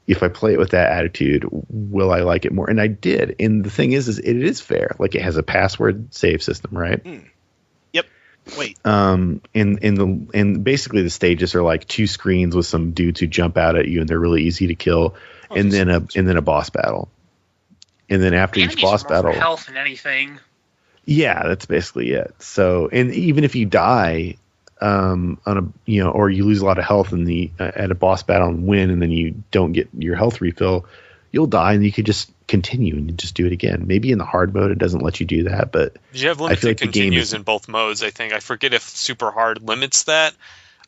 If I play it with that attitude, will I like it more? And I did. And the thing is it is fair. Like, it has a password save system, right? Yep. Wait. And basically the stages are like 2 screens with some dudes who jump out at you, and they're really easy to kill, and then a boss battle. And then after each boss battle, health and anything. Yeah, that's basically it. So, and even if you die, or you lose a lot of health at a boss battle and win, and then you don't get your health refill, you'll die, and you could just continue and just do it again. Maybe in the hard mode it doesn't let you do that, but you have limited continues in both modes. I think I forget if super hard limits that.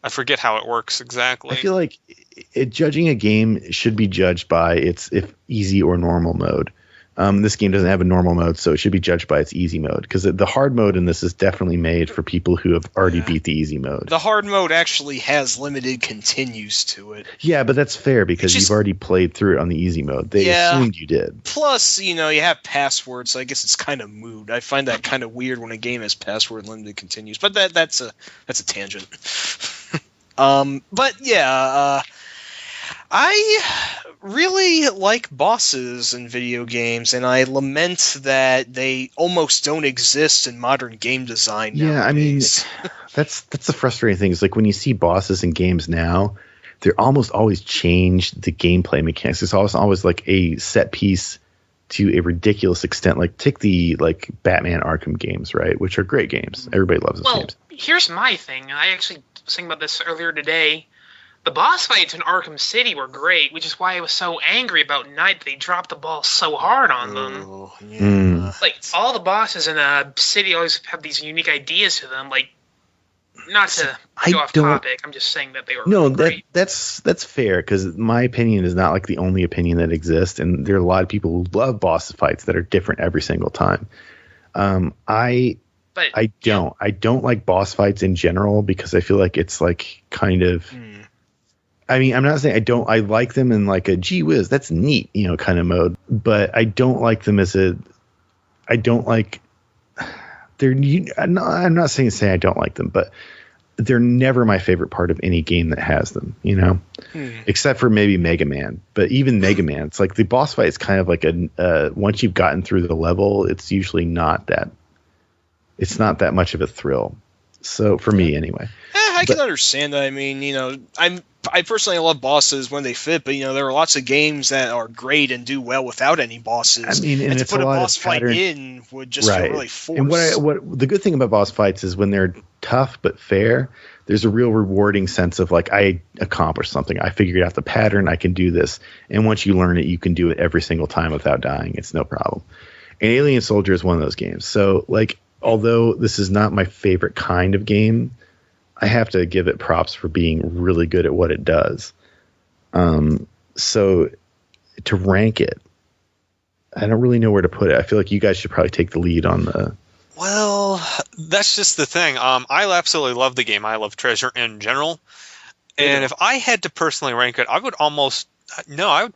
I forget how it works exactly. I feel like judging a game should be judged by its easy or normal mode. This game doesn't have a normal mode, so it should be judged by its easy mode, because the hard mode in this is definitely made for people who have already beat the easy mode. The hard mode actually has limited continues to it. Yeah, but that's fair because you've already played through it on the easy mode. They assumed you did. Plus, you have passwords, so I guess it's kind of moot. I find that kind of weird when a game has password limited continues, but that's a tangent. But yeah, I really like bosses in video games, and I lament that they almost don't exist in modern game design nowadays. Yeah, I mean, that's the frustrating thing. Is like when you see bosses in games now, they're almost always change the gameplay mechanics. It's always like a set piece to a ridiculous extent. Like, take the Batman Arkham games, right? Which are great games. Everybody loves those games. Here's my thing. I actually was thinking about this earlier today. The boss fights in Arkham City were great, which is why I was so angry about Night. They dropped the ball so hard on them. Oh, yeah. Like, all the bosses in a city always have these unique ideas to them. Like, not to go off topic, I'm just saying that they were great. That's fair, because my opinion is not like the only opinion that exists, and there are a lot of people who love boss fights that are different every single time. I don't like boss fights in general, because I feel like it's like kind of. I mean, I'm not saying I like them in like a gee whiz, that's neat, kind of mode, but I don't like them as I'm not saying I don't like them, but they're never my favorite part of any game that has them, except for maybe Mega Man. But even Mega Man, it's like the boss fight is kind of like once you've gotten through the level, it's usually not that much of a thrill. So for me anyway. I can understand that. I mean, I personally love bosses when they fit, but there are lots of games that are great and do well without any bosses. I mean, and to it's put a lot boss of fight pattern in would just feel really forced. And what the good thing about boss fights is when they're tough but fair, there's a real rewarding sense of like, I accomplished something. I figured out the pattern. I can do this. And once you learn it, you can do it every single time without dying. It's no problem. And Alien Soldier is one of those games. So like, although this is not my favorite kind of game, I have to give it props for being really good at what it does. So to rank it, I don't really know where to put it. I feel like you guys should probably take the lead on the. Well, that's just the thing. I absolutely love the game. I love Treasure in general. And if I had to personally rank it, I would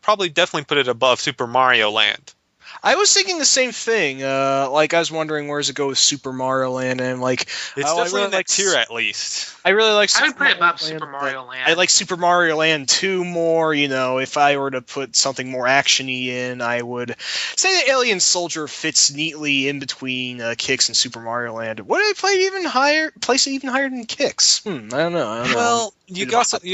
probably definitely put it above Super Mario Land. I was thinking the same thing. I was wondering where does it go with Super Mario Land, and it's definitely in that tier at least. I really like. I would put it above Super Mario Land. I like Super Mario Land 2 more. If I were to put something more actiony in, I would say that Alien Soldier fits neatly in between Kicks and Super Mario Land. Would I place it even higher than Kicks? I don't know. Well, you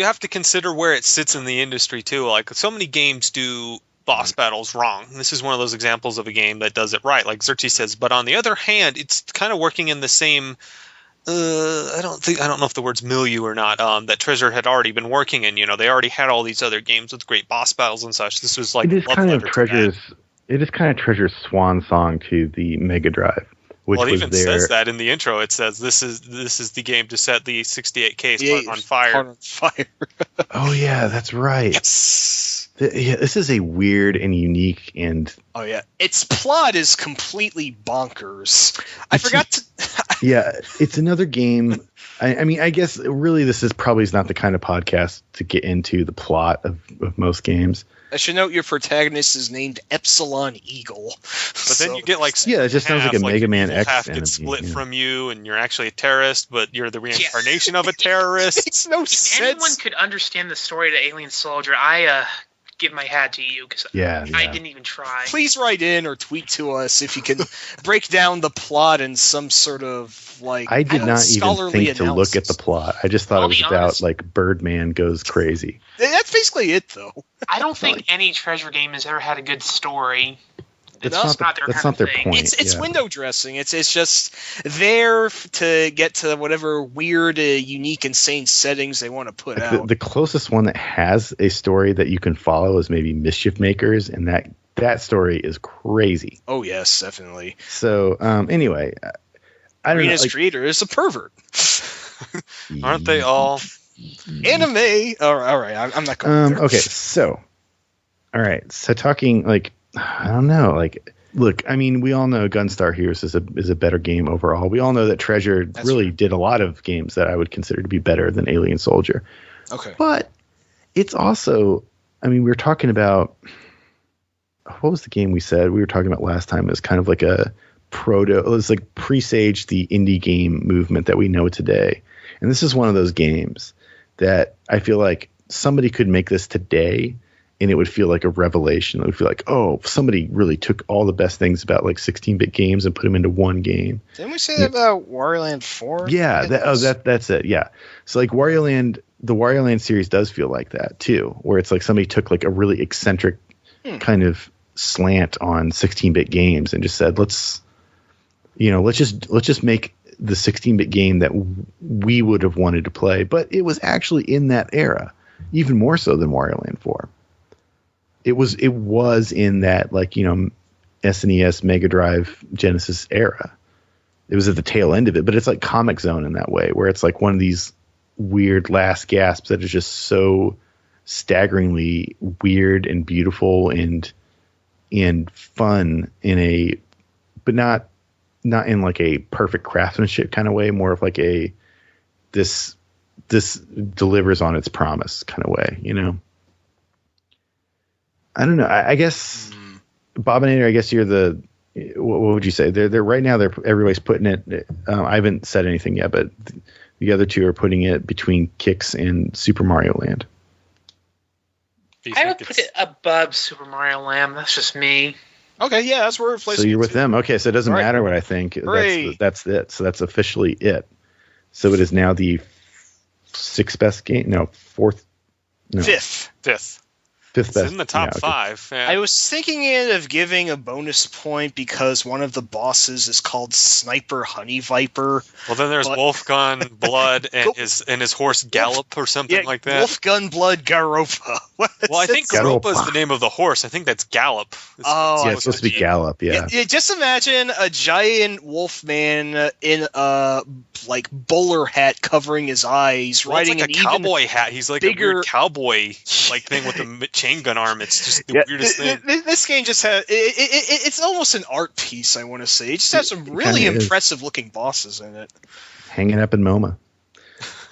have to consider where it sits in the industry too. Like so many games do boss battles wrong. This is one of those examples of a game that does it right, like Xerxes says. But on the other hand, it's kind of working in the same. I don't know if the word's milieu or not. That Treasure had already been working in. They already had all these other games with great boss battles and such. This was like it is kind of Treasure's swan song to the Mega Drive. Which it even says that in the intro. It says this is the game to set the 68K on fire. Oh yeah, that's right. Yes. Yeah, this is a weird and unique and. Oh yeah, its plot is completely bonkers. I forgot to. Yeah, it's another game. I mean, I guess really this is probably not the kind of podcast to get into the plot of most games. I should note your protagonist is named Epsilon Eagle. But then you get it just sounds like a Mega Man X half gets split from you, and you're actually a terrorist, but you're the reincarnation of a terrorist. It makes no sense. If anyone could understand the story to Alien Soldier, I give my hat to you, because I didn't even try. Please write in or tweet to us if you can break down the plot in some sort of I did not even think to look at the plot. I just thought it was about Birdman goes crazy. That's basically it, though. I don't think any Treasure game has ever had a good story. That's not their point. It's window dressing. It's just there to get to whatever weird, unique, insane settings they want to put out. The closest one that has a story that you can follow is maybe Mischief Makers, and that story is crazy. Oh yes, definitely. So anyway, I don't know. Arena's creator is a pervert. Aren't they all? Anime. All right. I'm not going there. Okay, so all right. So talking I don't know. Look, I mean, we all know Gunstar Heroes is a better game overall. We all know that Treasure did a lot of games that I would consider to be better than Alien Soldier. Okay. But it's also, I mean, we were talking about, what was the game we said? We were talking about last time. It was kind of like it was like presaged the indie game movement that we know today. And this is one of those games that I feel like somebody could make this today and it would feel like a revelation. It would feel like, oh, somebody really took all the best things about 16-bit games and put them into one game. Didn't we say that about Wario Land 4? Yeah, that's it. Yeah. So Wario Land, the Wario Land series does feel like that too, where it's like somebody took a really eccentric kind of slant on 16-bit games and just said, let's just make the 16-bit game that we would have wanted to play. But it was actually in that era. even more so than Wario Land 4. It was in that, like, you know, SNES, Mega Drive, Genesis era. It was at the tail end of it, but it's like Comic Zone in that way, where it's like one of these weird last gasps that is just so staggeringly weird and beautiful and fun but not in like a perfect craftsmanship kind of way, more of like this delivers on its promise kind of way, you know? I don't know. I guess Bobinator, I guess you're what would you say? They're right now. Everybody's putting it. I haven't said anything yet, but the other two are putting it between Kicks and Super Mario Land. I would put it above Super Mario Land. That's just me. Okay, yeah, that's where we're placing. So you're with them. Okay, so it doesn't matter what I think. That's it. So that's officially it. So it is now the sixth best game. No, fourth. No, fifth. Fifth best. It's in the top 5. Yeah. I was thinking of giving a bonus point because one of the bosses is called Sniper Honey Viper. Well, then there's Wolfgun Blood and his horse Gallop or something like that. Wolfgun Blood Garopa. Well, I think Garopa is the name of the horse. I think that's Gallop. It's supposed to be Gallop. Yeah. Just imagine a giant wolfman in a like bowler hat covering his eyes, riding it's like a cowboy hat. He's like bigger, a weird cowboy like thing with the chain gun arm. It's just the weirdest thing. This game just has it's almost an art piece, I want to say. It just has some really impressive looking bosses in it. Hanging up in MoMA.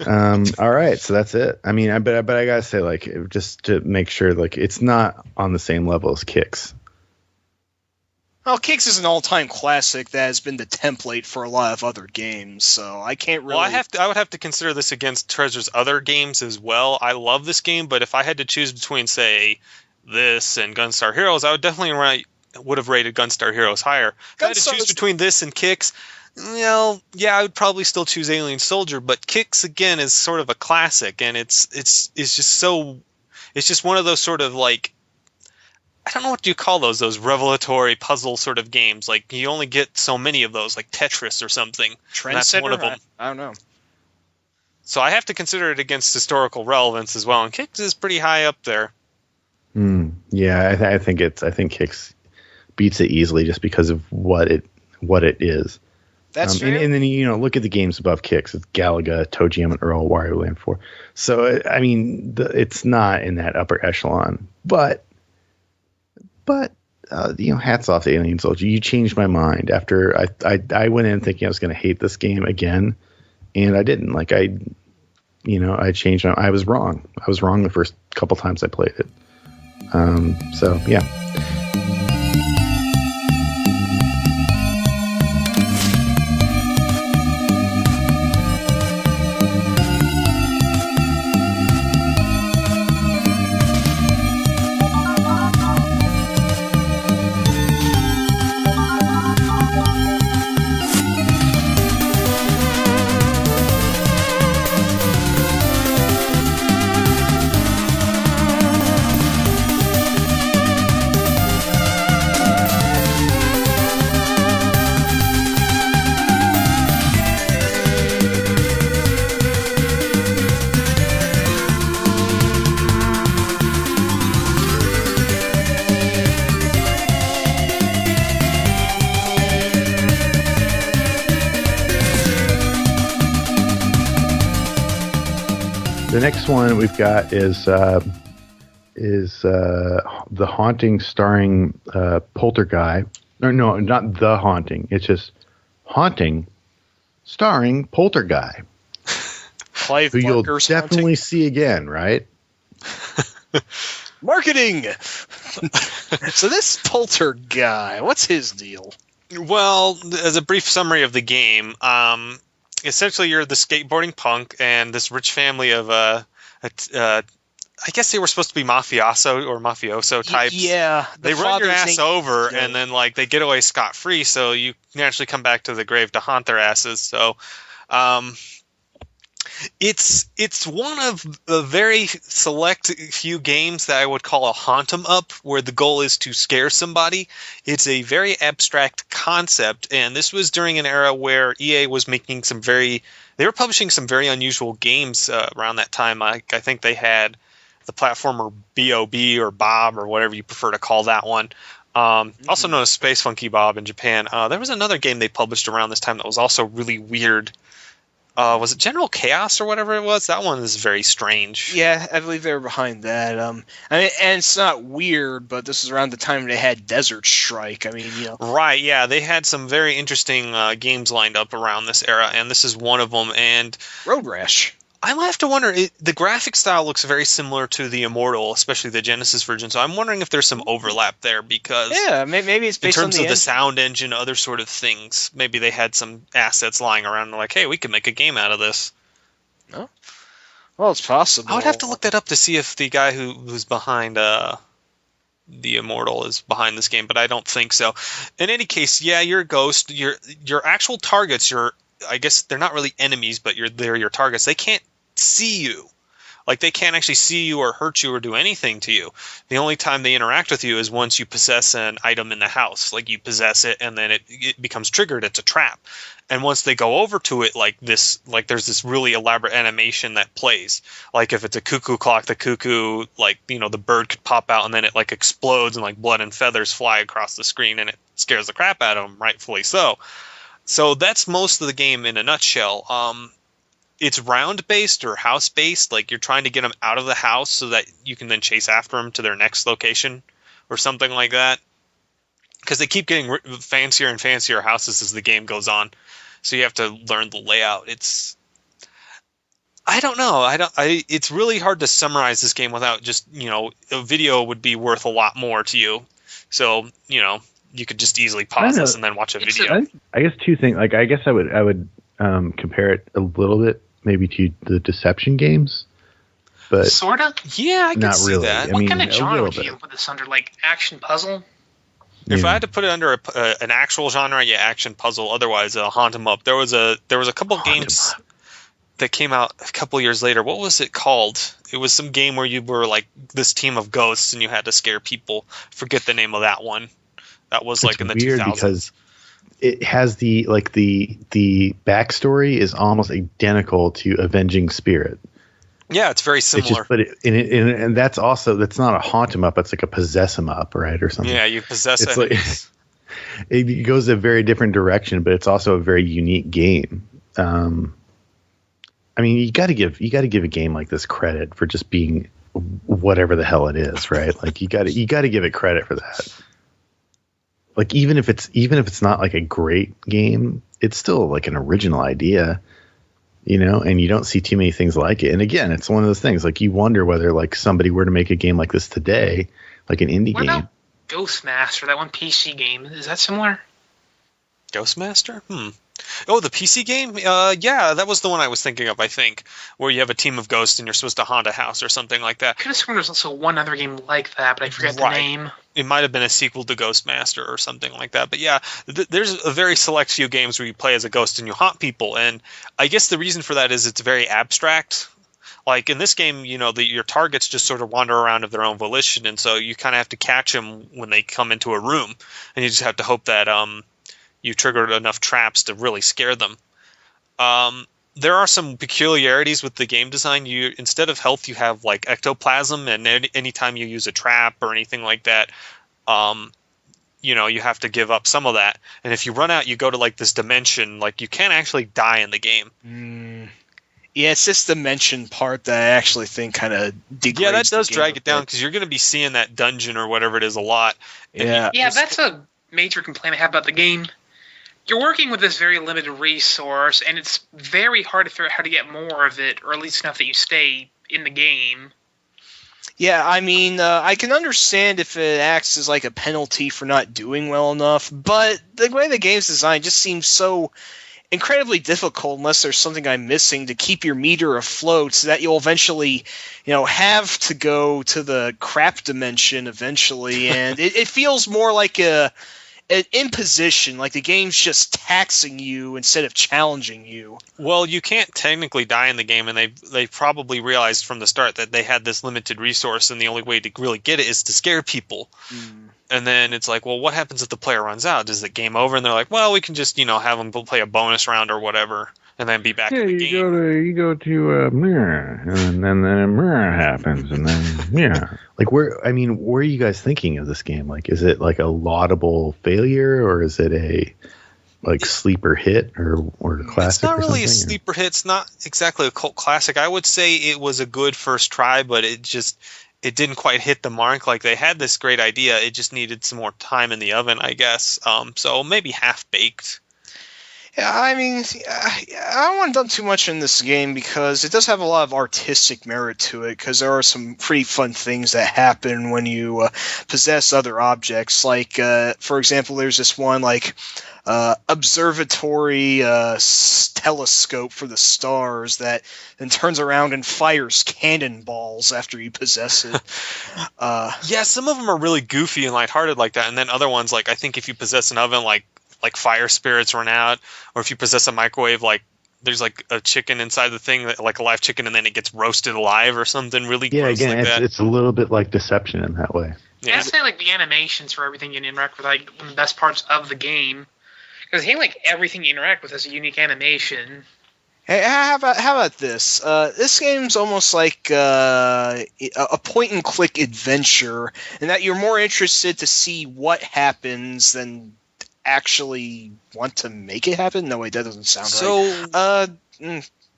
All right, so that's it. I mean, but I gotta say, like, just to make sure, like, it's not on the same level as Kicks. Well, Kicks is an all-time classic that has been the template for a lot of other games, so I can't really... Well, I would have to consider this against Treasure's other games as well. I love this game, but if I had to choose between, say, this and Gunstar Heroes, I would definitely would have rated Gunstar Heroes higher. If I had to choose between this and Kicks, well, yeah, I would probably still choose Alien Soldier, but Kicks, again, is sort of a classic, and it's just so... It's just one of those sort of, like... I don't know what you call those revelatory puzzle sort of games. Like, you only get so many of those, like Tetris or something. That's one of them. I don't know. So I have to consider it against historical relevance as well, and Kicks is pretty high up there. Yeah, I think Kicks beats it easily just because of what it is. That's true. And then, you know, look at the games above Kicks. It's Galaga, ToeJam and Earl, Wario Land 4. So, I mean, it's not in that upper echelon, but you know, hats off to Alien Soldier. You changed my mind after I went in thinking I was going to hate this game again, and I didn't. Like, I changed my. I was wrong. I was wrong the first couple times I played it. So yeah. The next one we've got is The Haunting starring Polterguy. No, not The Haunting. It's just Haunting starring Polterguy. Clive who you'll Barker's definitely Haunting. see again, right? Marketing! So this Polterguy, what's his deal? Well, as a brief summary of the game, essentially you're the skateboarding punk and this rich family of I guess they were supposed to be mafioso types. Yeah, they run your ass over and then like they get away scot-free, so you naturally come back to the grave to haunt their asses. So it's one of the very select few games that I would call a haunt 'em up, where the goal is to scare somebody. It's a very abstract concept, and this was during an era where EA was making they were publishing some very unusual games around that time. I think they had the platformer B.O.B. or Bob or whatever you prefer to call that one. Also known as Space Funky Bob in Japan. There was another game they published around this time that was also really weird. Was it General Chaos or whatever it was? That one is very strange. Yeah, I believe they were behind that. I mean, and it's not weird, but this was around the time they had Desert Strike. I mean, Right, yeah, they had some very interesting games lined up around this era, and this is one of them. And Road Rash. I have to wonder, the graphic style looks very similar to the Immortal, especially the Genesis version, so I'm wondering if there's some overlap there, because maybe it's based in terms on of the sound engine, other sort of things, maybe they had some assets lying around and they're like, hey, we can make a game out of this. No? Well, it's possible. I would have to look that up to see if the guy who's behind the Immortal is behind this game, but I don't think so. In any case, yeah, you're a ghost. Your actual targets, I guess they're not really enemies, but they're your targets. They can't see you. Like, they can't actually see you or hurt you or do anything to you. The only time they interact with you is once you possess an item in the house. Like, you possess it and then it becomes triggered. It's a trap. And once they go over to it, there's this really elaborate animation that plays. Like, if it's a cuckoo clock, the cuckoo, the bird could pop out and then it explodes and blood and feathers fly across the screen and it scares the crap out of them, rightfully so. So that's most of the game in a nutshell. It's round-based or house-based. Like, you're trying to get them out of the house so that you can then chase after them to their next location or something like that. Because they keep getting fancier and fancier houses as the game goes on. So you have to learn the layout. I don't know. It's really hard to summarize this game without just, a video would be worth a lot more to you. So, you could just easily pause this and then watch a video. I guess two things. I guess I would compare it a little bit maybe to the Deception games, but sort of. Yeah, I can see really. that. What kind of genre would you put this under? Like action puzzle? If I had to put it under an actual genre, yeah, action puzzle. Otherwise, haunt 'em up. There was a couple games that came out a couple years later. What was it called? It was some game where you were like this team of ghosts and you had to scare people. Forget the name of that one. That was in the 2000s. Because it has the backstory is almost identical to Avenging Spirit. Yeah, it's very similar. And that's not a haunt 'em up. It's like a possess 'em up, right, or something. Yeah, you possess it. It goes a very different direction, but it's also a very unique game. I mean, you got to give a game like this credit for just being whatever the hell it is, right? Like you got to give it credit for that. Like even if it's not like a great game, it's still like an original idea, and you don't see too many things like it. And again, it's one of those things like you wonder whether like somebody were to make a game like this today, like an indie game. What about Ghostmaster, that one PC game? Is that similar? Ghostmaster? Oh, the PC game? Yeah, that was the one I was thinking of, I think, where you have a team of ghosts and you're supposed to haunt a house or something like that. I could have sworn there's also one other game like that, but I forget the name. It might have been a sequel to Ghostmaster or something like that. But yeah, there's a very select few games where you play as a ghost and you haunt people. And I guess the reason for that is it's very abstract. Like in this game, your targets just sort of wander around of their own volition. And so you kind of have to catch them when they come into a room. And you just have to hope that you triggered enough traps to really scare them. There are some peculiarities with the game design. You instead of health, you have like ectoplasm, and anytime you use a trap or anything like that, you have to give up some of that. And if you run out, you go to like this dimension. Like you can't actually die in the game. Yeah, it's this dimension part that I actually think kind of degrades. Yeah, that does drag it down because you're going to be seeing that dungeon or whatever it is a lot. Yeah, that's a major complaint I have about the game. You're working with this very limited resource, and it's very hard to figure out how to get more of it, or at least enough that you stay in the game. Yeah, I mean, I can understand if it acts as like a penalty for not doing well enough, but the way the game's designed just seems so incredibly difficult unless there's something I'm missing to keep your meter afloat so that you'll eventually, have to go to the crap dimension eventually, and it feels more like an imposition, like the game's just taxing you instead of challenging you. Well, you can't technically die in the game, and they probably realized from the start that they had this limited resource, and the only way to really get it is to scare people. And then it's like, well, what happens if the player runs out? Is it game over? And they're like, well, we can just have them play a bonus round or whatever. and then be back Yeah, in the you game. you go to mirror, and then a mirror happens, and then like where are you guys thinking of this game? Like, is it like a laudable failure, or is it a like sleeper hit or classic? It's not really a something, sleeper hit. It's not exactly a cult classic. I would say it was a good first try, but it didn't quite hit the mark. Like, they had this great idea, it just needed some more time in the oven, I guess. So maybe half baked. Yeah, I mean, I don't want to dump too much in this game because it does have a lot of artistic merit to it, because there are some pretty fun things that happen when you possess other objects. Like, for example, there's this one, like, observatory telescope for the stars that then turns around and fires cannonballs after you possess it. Yeah, some of them are really goofy and lighthearted like that, and then other ones, like, I think if you possess an oven, like fire spirits run out, or if you possess a microwave, like there's like a chicken inside the thing, like a live chicken, and then it gets roasted alive or something really gross like that. It's a little bit like Deception in that way. Yeah. I'd say like the animations for everything you interact with, like one of the best parts of the game, because I think like everything you interact with has a unique animation. Hey, how about this? This game's almost like a point-and-click adventure, in that you're more interested to see what happens than actually want to make it happen. No, wait, that doesn't sound right.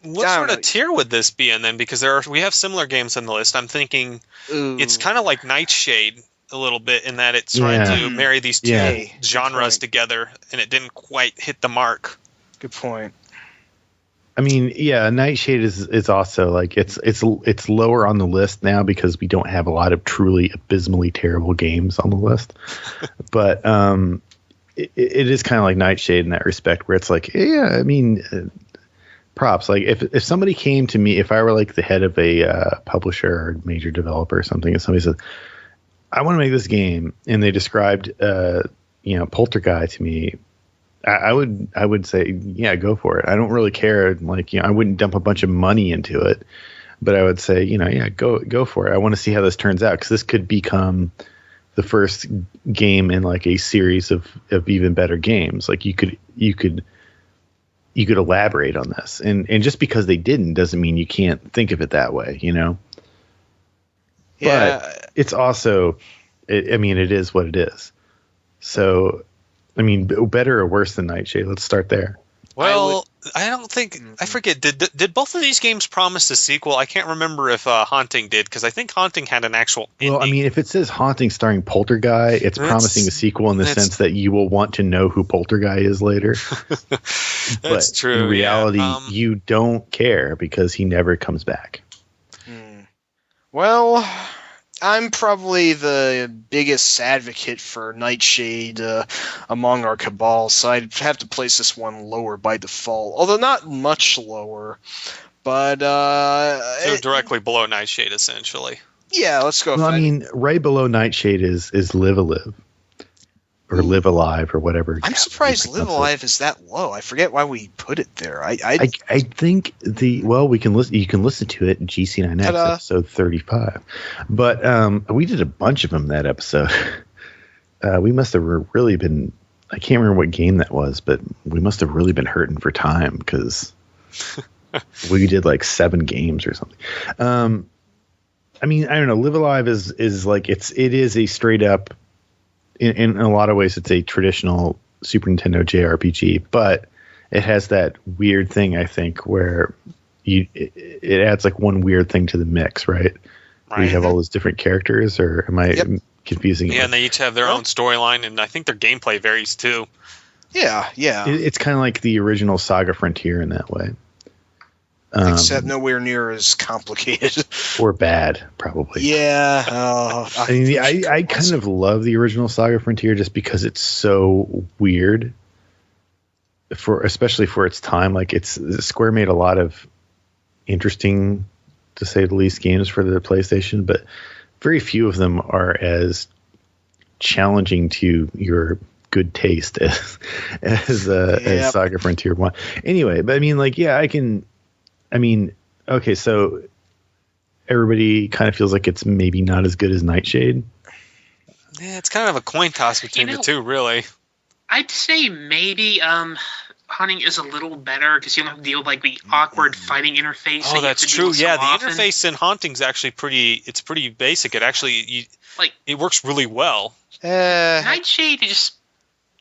What sort of tier would this be in then? Because we have similar games on the list. I'm thinking it's kind of like Nightshade a little bit, in that it's trying to marry these two genres together, and it didn't quite hit the mark. Good point. I mean, yeah, Nightshade is also like it's lower on the list now because we don't have a lot of truly abysmally terrible games on the list, but it is kind of like Nightshade in that respect, where it's like, yeah, I mean, props. Like if somebody came to me, if I were like the head of a publisher or major developer or something, and somebody said, I want to make this game, and they described Polterguy to me, I would say, yeah, go for it. I don't really care. Like, I wouldn't dump a bunch of money into it, but I would say, yeah, go for it. I want to see how this turns out, because this could become the first game in like a series of even better games. Like you could elaborate on this, and just because they didn't doesn't mean you can't think of it that way, Yeah. But it's also, it is what it is. So, I mean, better or worse than Nightshade? Let's start there. Well, I don't think, I forget, did both of these games promise a sequel? I can't remember if Haunting did, because I think Haunting had an actual ending. Well, I mean, if it says Haunting starring Polterguy, it's promising a sequel in the sense that you will want to know who Polterguy is later. That's true. In reality, you don't care because he never comes back. Well, I'm probably the biggest advocate for Nightshade among our cabal, so I'd have to place this one lower by default. Although not much lower, but so directly below Nightshade, essentially. Yeah, let's go. Well, I mean, right below Nightshade is Live a Live. Or Live Alive, or whatever. I'm surprised Live Alive is that low. I forget why we put it there. I think we can listen. You can listen to it in GC9X episode 35. But we did a bunch of them that episode. We must have really been. I can't remember what game that was, but we must have really been hurting for time, because we did like 7 games or something. I mean, I don't know. Live Alive is like it is a straight up. In a lot of ways, it's a traditional Super Nintendo JRPG, but it has that weird thing, I think, where it adds like one weird thing to the mix, right? Where you have all those different characters, or am I confusing? Yeah, and they each have their own storyline, and I think their gameplay varies too. Yeah. It's kind of like the original Saga Frontier in that way. Except nowhere near as complicated. Or bad, probably. Yeah. I kind of love the original Saga Frontier just because it's so weird, especially for its time. Like, Square made a lot of interesting, to say the least, games for the PlayStation, but very few of them are as challenging to your good taste as Saga Frontier 1. Anyway, but I mean, like, yeah, okay, so everybody kind of feels like it's maybe not as good as Nightshade. Yeah, it's kind of a coin toss between the two, really. I'd say maybe. hunting is a little better because you don't have to deal with like the awkward fighting interface. Oh, that's true. Yeah, the often. interface in Haunting's actually pretty basic. It actually it works really well. Nightshade just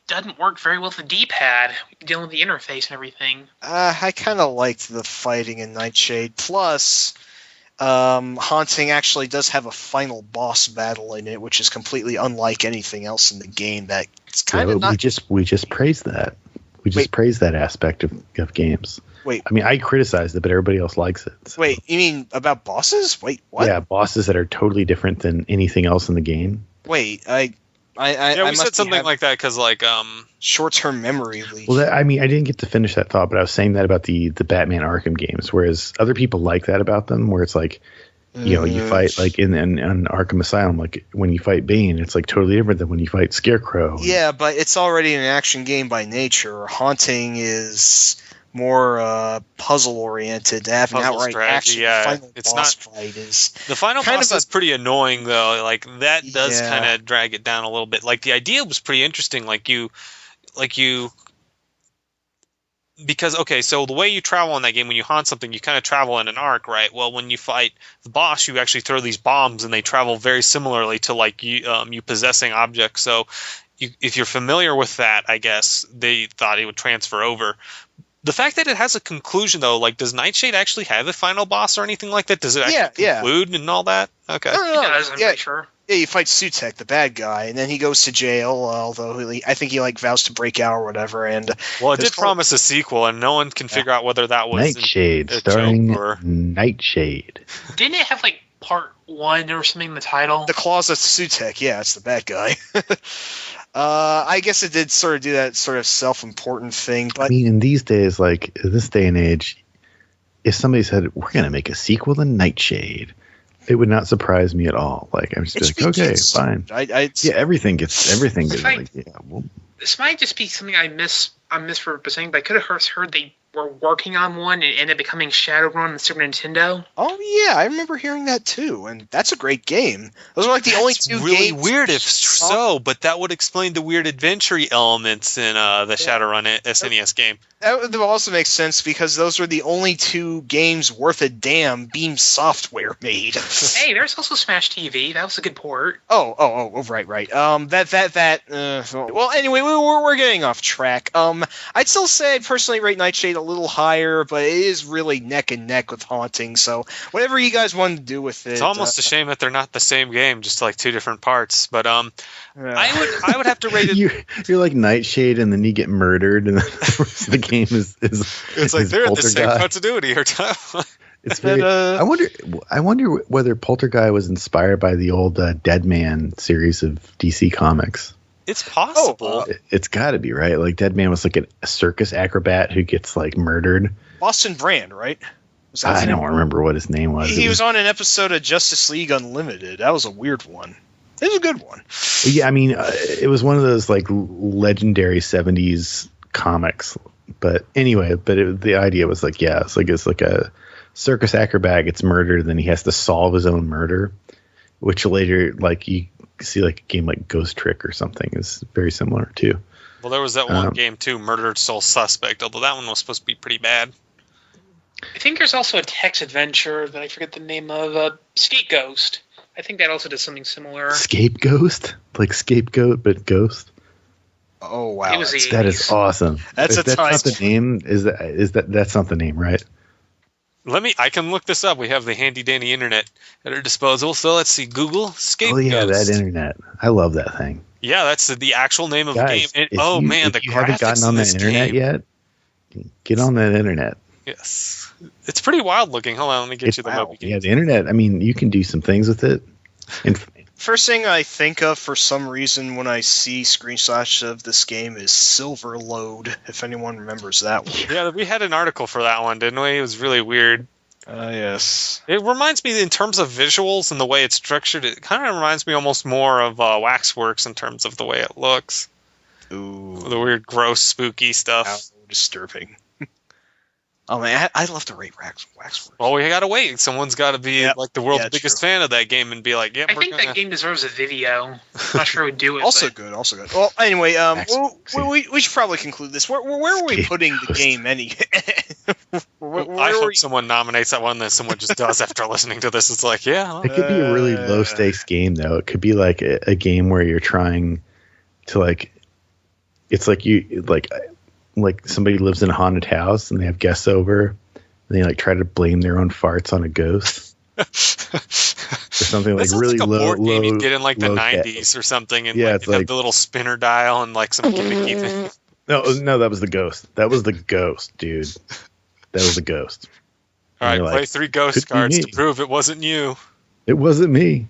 doesn't work very well with the D-pad, dealing with the interface and everything. I kind of liked the fighting in Nightshade. Plus, Haunting actually does have a final boss battle in it, which is completely unlike anything else in the game. That it's kind of not. We just praised that. We just praised that aspect of games. Wait, I mean, I criticized it, but everybody else likes it. So. Wait, you mean about bosses? Wait, what? Yeah, bosses that are totally different than anything else in the game. Wait, we said something like that because short-term memory leak. Well, I didn't get to finish that thought, but I was saying that about the Batman Arkham games, whereas other people like that about them, where it's like, you fight like in Arkham Asylum, like when you fight Bane, it's like totally different than when you fight Scarecrow. Yeah, but it's already an action game by nature. Haunting is more puzzle-oriented. To have an outright action final boss fight is the final boss is pretty annoying though. Like that does kind of drag it down a little bit. Like the idea was pretty interesting. Because so the way you travel in that game when you haunt something, you kind of travel in an arc, right? Well, when you fight the boss, you actually throw these bombs, and they travel very similarly to like you possessing objects. So if you're familiar with that, I guess they thought it would transfer over. The fact that it has a conclusion, though, like, does Nightshade actually have a final boss or anything like that? Does it actually conclude and all that? Okay. No. I'm pretty sure. Yeah, you fight Sutek, the bad guy, and then he goes to jail, although I think he vows to break out or whatever. And well, it did promise a sequel, and no one can figure out whether that was Nightshade, starring Nightshade. Didn't it have, like, part 1 or something in the title? The Claws of Sutek, yeah, it's the bad guy. I guess it did sort of do that sort of self-important thing. But I mean, in these days, like in this day and age, if somebody said, we're going to make a sequel to Nightshade, it would not surprise me at all. Like, I'm just like, okay, fine. Everything gets like, this might just be something I'm misrepresenting, but I could have heard they were working on one and it ended up becoming Shadowrun on the Super Nintendo. Oh yeah, I remember hearing that too, and that's a great game. Those are like the only two really games. Weird if so, but that would explain the weird adventure elements in the Shadowrun SNES game. That would also make sense because those were the only two games worth a damn Beam Software made. Hey, there's also Smash TV. That was a good port. Oh, right. Well, anyway, we're getting off track. I'd still say I'd personally rate Nightshade a little higher, but it is really neck and neck with Haunting. So whatever you guys want to do with it, it's almost a shame that they're not the same game, just like two different parts. But I would have to rate it. You're like Nightshade, and then you get murdered, and the game is it's like they're in the same continuity or time. It's very, I wonder whether Polterguy was inspired by the old Deadman series of DC Comics. It's possible. It's got to be, right? Like Deadman was like a circus acrobat who gets like murdered. Boston Brand, right? I don't remember what his name was. He was on an episode of Justice League Unlimited. That was a weird one. It was a good one. Yeah, I mean, it was one of those like legendary 70s comics. But anyway, the idea was like, it's like a circus acrobat gets murdered, then he has to solve his own murder, which later, like, you see like a game like Ghost Trick or something is very similar too. Well, there was that one game too, Murdered Soul Suspect, although that one was supposed to be pretty bad. I think there's also a text adventure that I forget the name of, Scapegoat. I think that also does something similar. Scapegoat? Like Scapegoat, but Ghost? Oh wow, that is awesome. That's not the name. That's not the name, right? I can look this up. We have the handy dandy internet at our disposal. So let's see, Google Scapegoat. Oh yeah, that internet. I love that thing. Yeah, that's the actual name of the game. And, if you haven't gotten on the internet yet, get on that internet. Yes, it's pretty wild looking. Hold on, let me get you the Moby game. Yeah, the internet. I mean, you can do some things with it. First thing I think of for some reason when I see screenshots of this game is Silverload, if anyone remembers that one. Yeah, we had an article for that one, didn't we? It was really weird. Yes. It reminds me, in terms of visuals and the way it's structured, it kind of reminds me almost more of Waxworks in terms of the way it looks. Ooh. The weird, gross, spooky stuff. How disturbing. Oh man, I love to rate Waxworks. Well, we gotta wait. Someone's got to be like the world's biggest true. fan of that game and be like, "Yeah, I think that game deserves a video. I'm not sure who would do it. Also good. Well, anyway, we should probably conclude this. Where are we putting the game? I hope someone nominates that one that someone just does after listening to this. It's like, yeah, it could be a really low stakes game though. It could be like a game where you're trying to like, it's like you like somebody lives in a haunted house and they have guests over and they like try to blame their own farts on a ghost or something like really like a low. Board game you'd get in like the 90s or something, and yeah, like, have the little spinner dial and like some gimmicky thing. No, that was the ghost. That was the ghost, dude. That was the ghost. All right, play like, 3 ghost cards to prove it wasn't you. It wasn't me.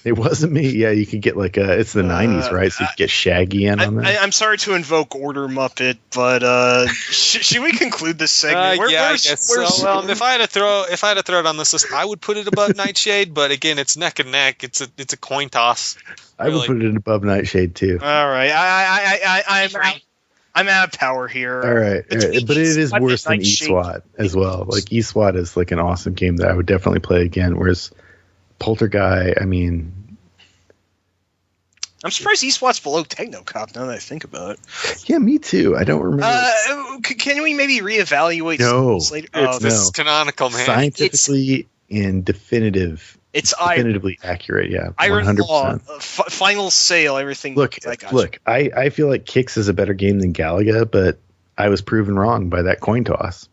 It wasn't me. Yeah, you could get like it's the 90s, right? So you could get Shaggy in on that. I'm sorry to invoke Order Muppet, but should we conclude this segment? I guess so. Well, if I had to throw it on this list, I would put it above Nightshade. But again, it's neck and neck. It's a coin toss. I would put it above Nightshade too. All right, I'm out of power here. All right. But it is worse than eSWAT as well. Like eSWAT is like an awesome game that I would definitely play again. Whereas Polterguy, I mean, I'm surprised eSWAT's below Technocop now that I think about it. Yeah, me too. I don't remember. Can we maybe reevaluate later? This is canonical, man. Scientifically and definitively accurate. Yeah, Iron 100%. Law, Final Sale, everything. Look, I feel like Kix is a better game than Galaga, but I was proven wrong by that coin toss.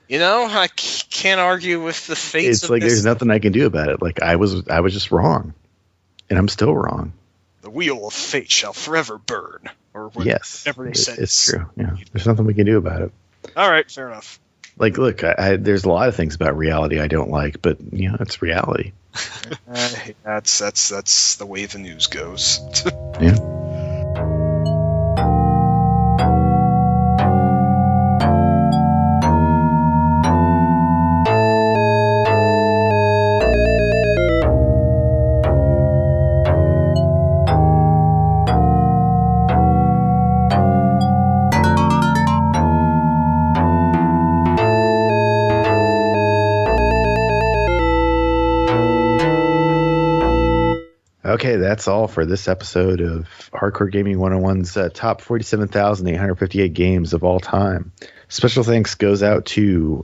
You know, I can't argue with the fates. It's like there's nothing I can do about it. Like I was just wrong, and I'm still wrong. The wheel of fate shall forever burn. Or whatever they said. It's true. Yeah, there's nothing we can do about it. All right, fair enough. Like, look, there's a lot of things about reality I don't like, but you know, it's reality. That's the way the news goes. Yeah. Okay, that's all for this episode of Hardcore Gaming 101's top 47,858 games of all time. Special thanks goes out to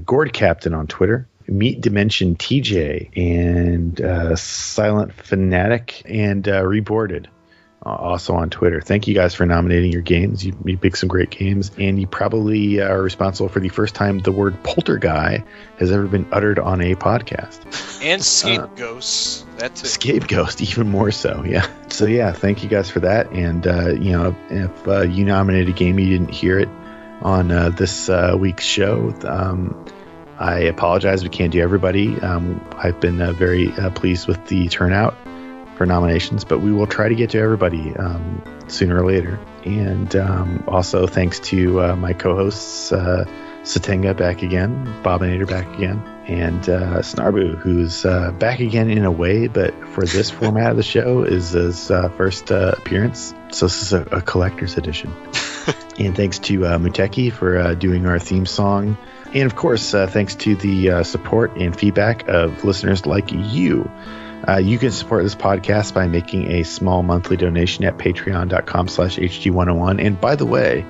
Gourd Captain on Twitter, Meat Dimension TJ, and Silent Fanatic, and Reboarded, also on Twitter. Thank you guys for nominating your games. You picked some great games, and you probably are responsible for the first time the word Polterguy has ever been uttered on a podcast. And Scapegoats. That's it. Scapegoat, even more so, yeah. So, yeah, thank you guys for that. And, you know, if you nominated a game you didn't hear it on this week's show, I apologize. We can't do everybody. I've been very pleased with the turnout for nominations, but we will try to get to everybody sooner or later. And also thanks to my co-hosts, Satenga back again, Bobinator back again, and Snarbu, who's back again in a way, but for this format of the show is his first appearance. So this is a collector's edition. And thanks to Muteki for doing our theme song. And of course, thanks to the support and feedback of listeners like you. You can support this podcast by making a small monthly donation at patreon.com/HG101. And by the way,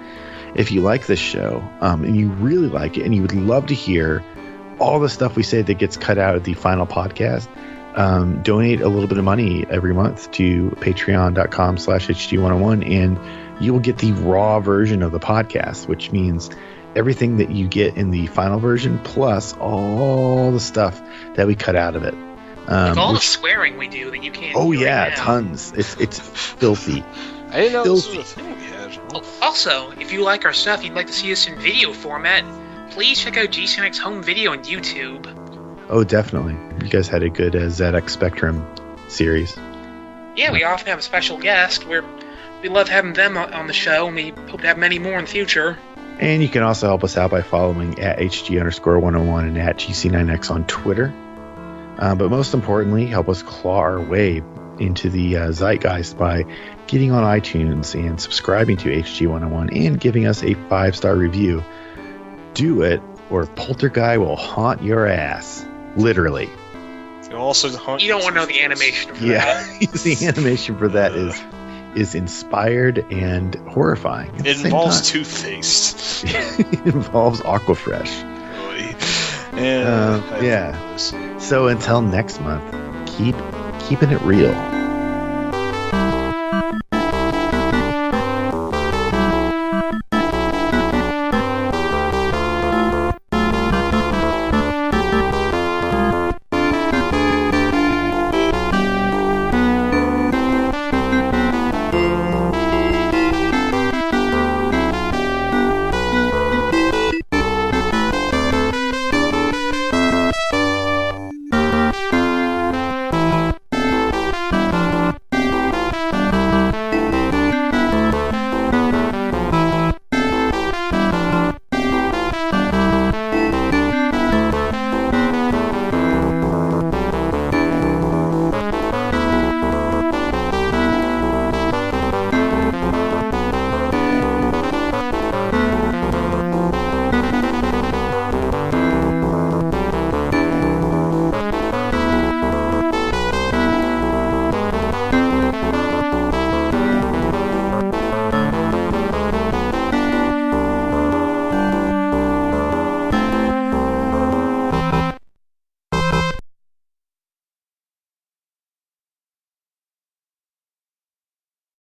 if you like this show and you really like it and you would love to hear all the stuff we say that gets cut out of the final podcast, donate a little bit of money every month to patreon.com/HG101 and you will get the raw version of the podcast, which means everything that you get in the final version plus all the stuff that we cut out of it. Like all the swearing we do that you can't. Oh do yeah, right now. tons. It's filthy. I didn't know this Filthy. was a thing we had. Also, if you like our stuff, you'd like to see us in video format, please check out GCNX Home Video on YouTube. Oh, definitely. You guys had a good ZX Spectrum series. Yeah, we often have a special guest. We love having them on the show, and we hope to have many more in the future. And you can also help us out by following at HG_101 and at GC9X on Twitter. But most importantly, help us claw our way into the zeitgeist by getting on iTunes and subscribing to HG101 and giving us a 5-star review. Do it, or Polterguy will haunt your ass. Literally. It'll also haunt You don't want to know the animation for that. Yeah, the animation for that is inspired and horrifying. at the It same involves time. toothpaste. It involves Aquafresh. And Yeah. So until next month, keeping it real.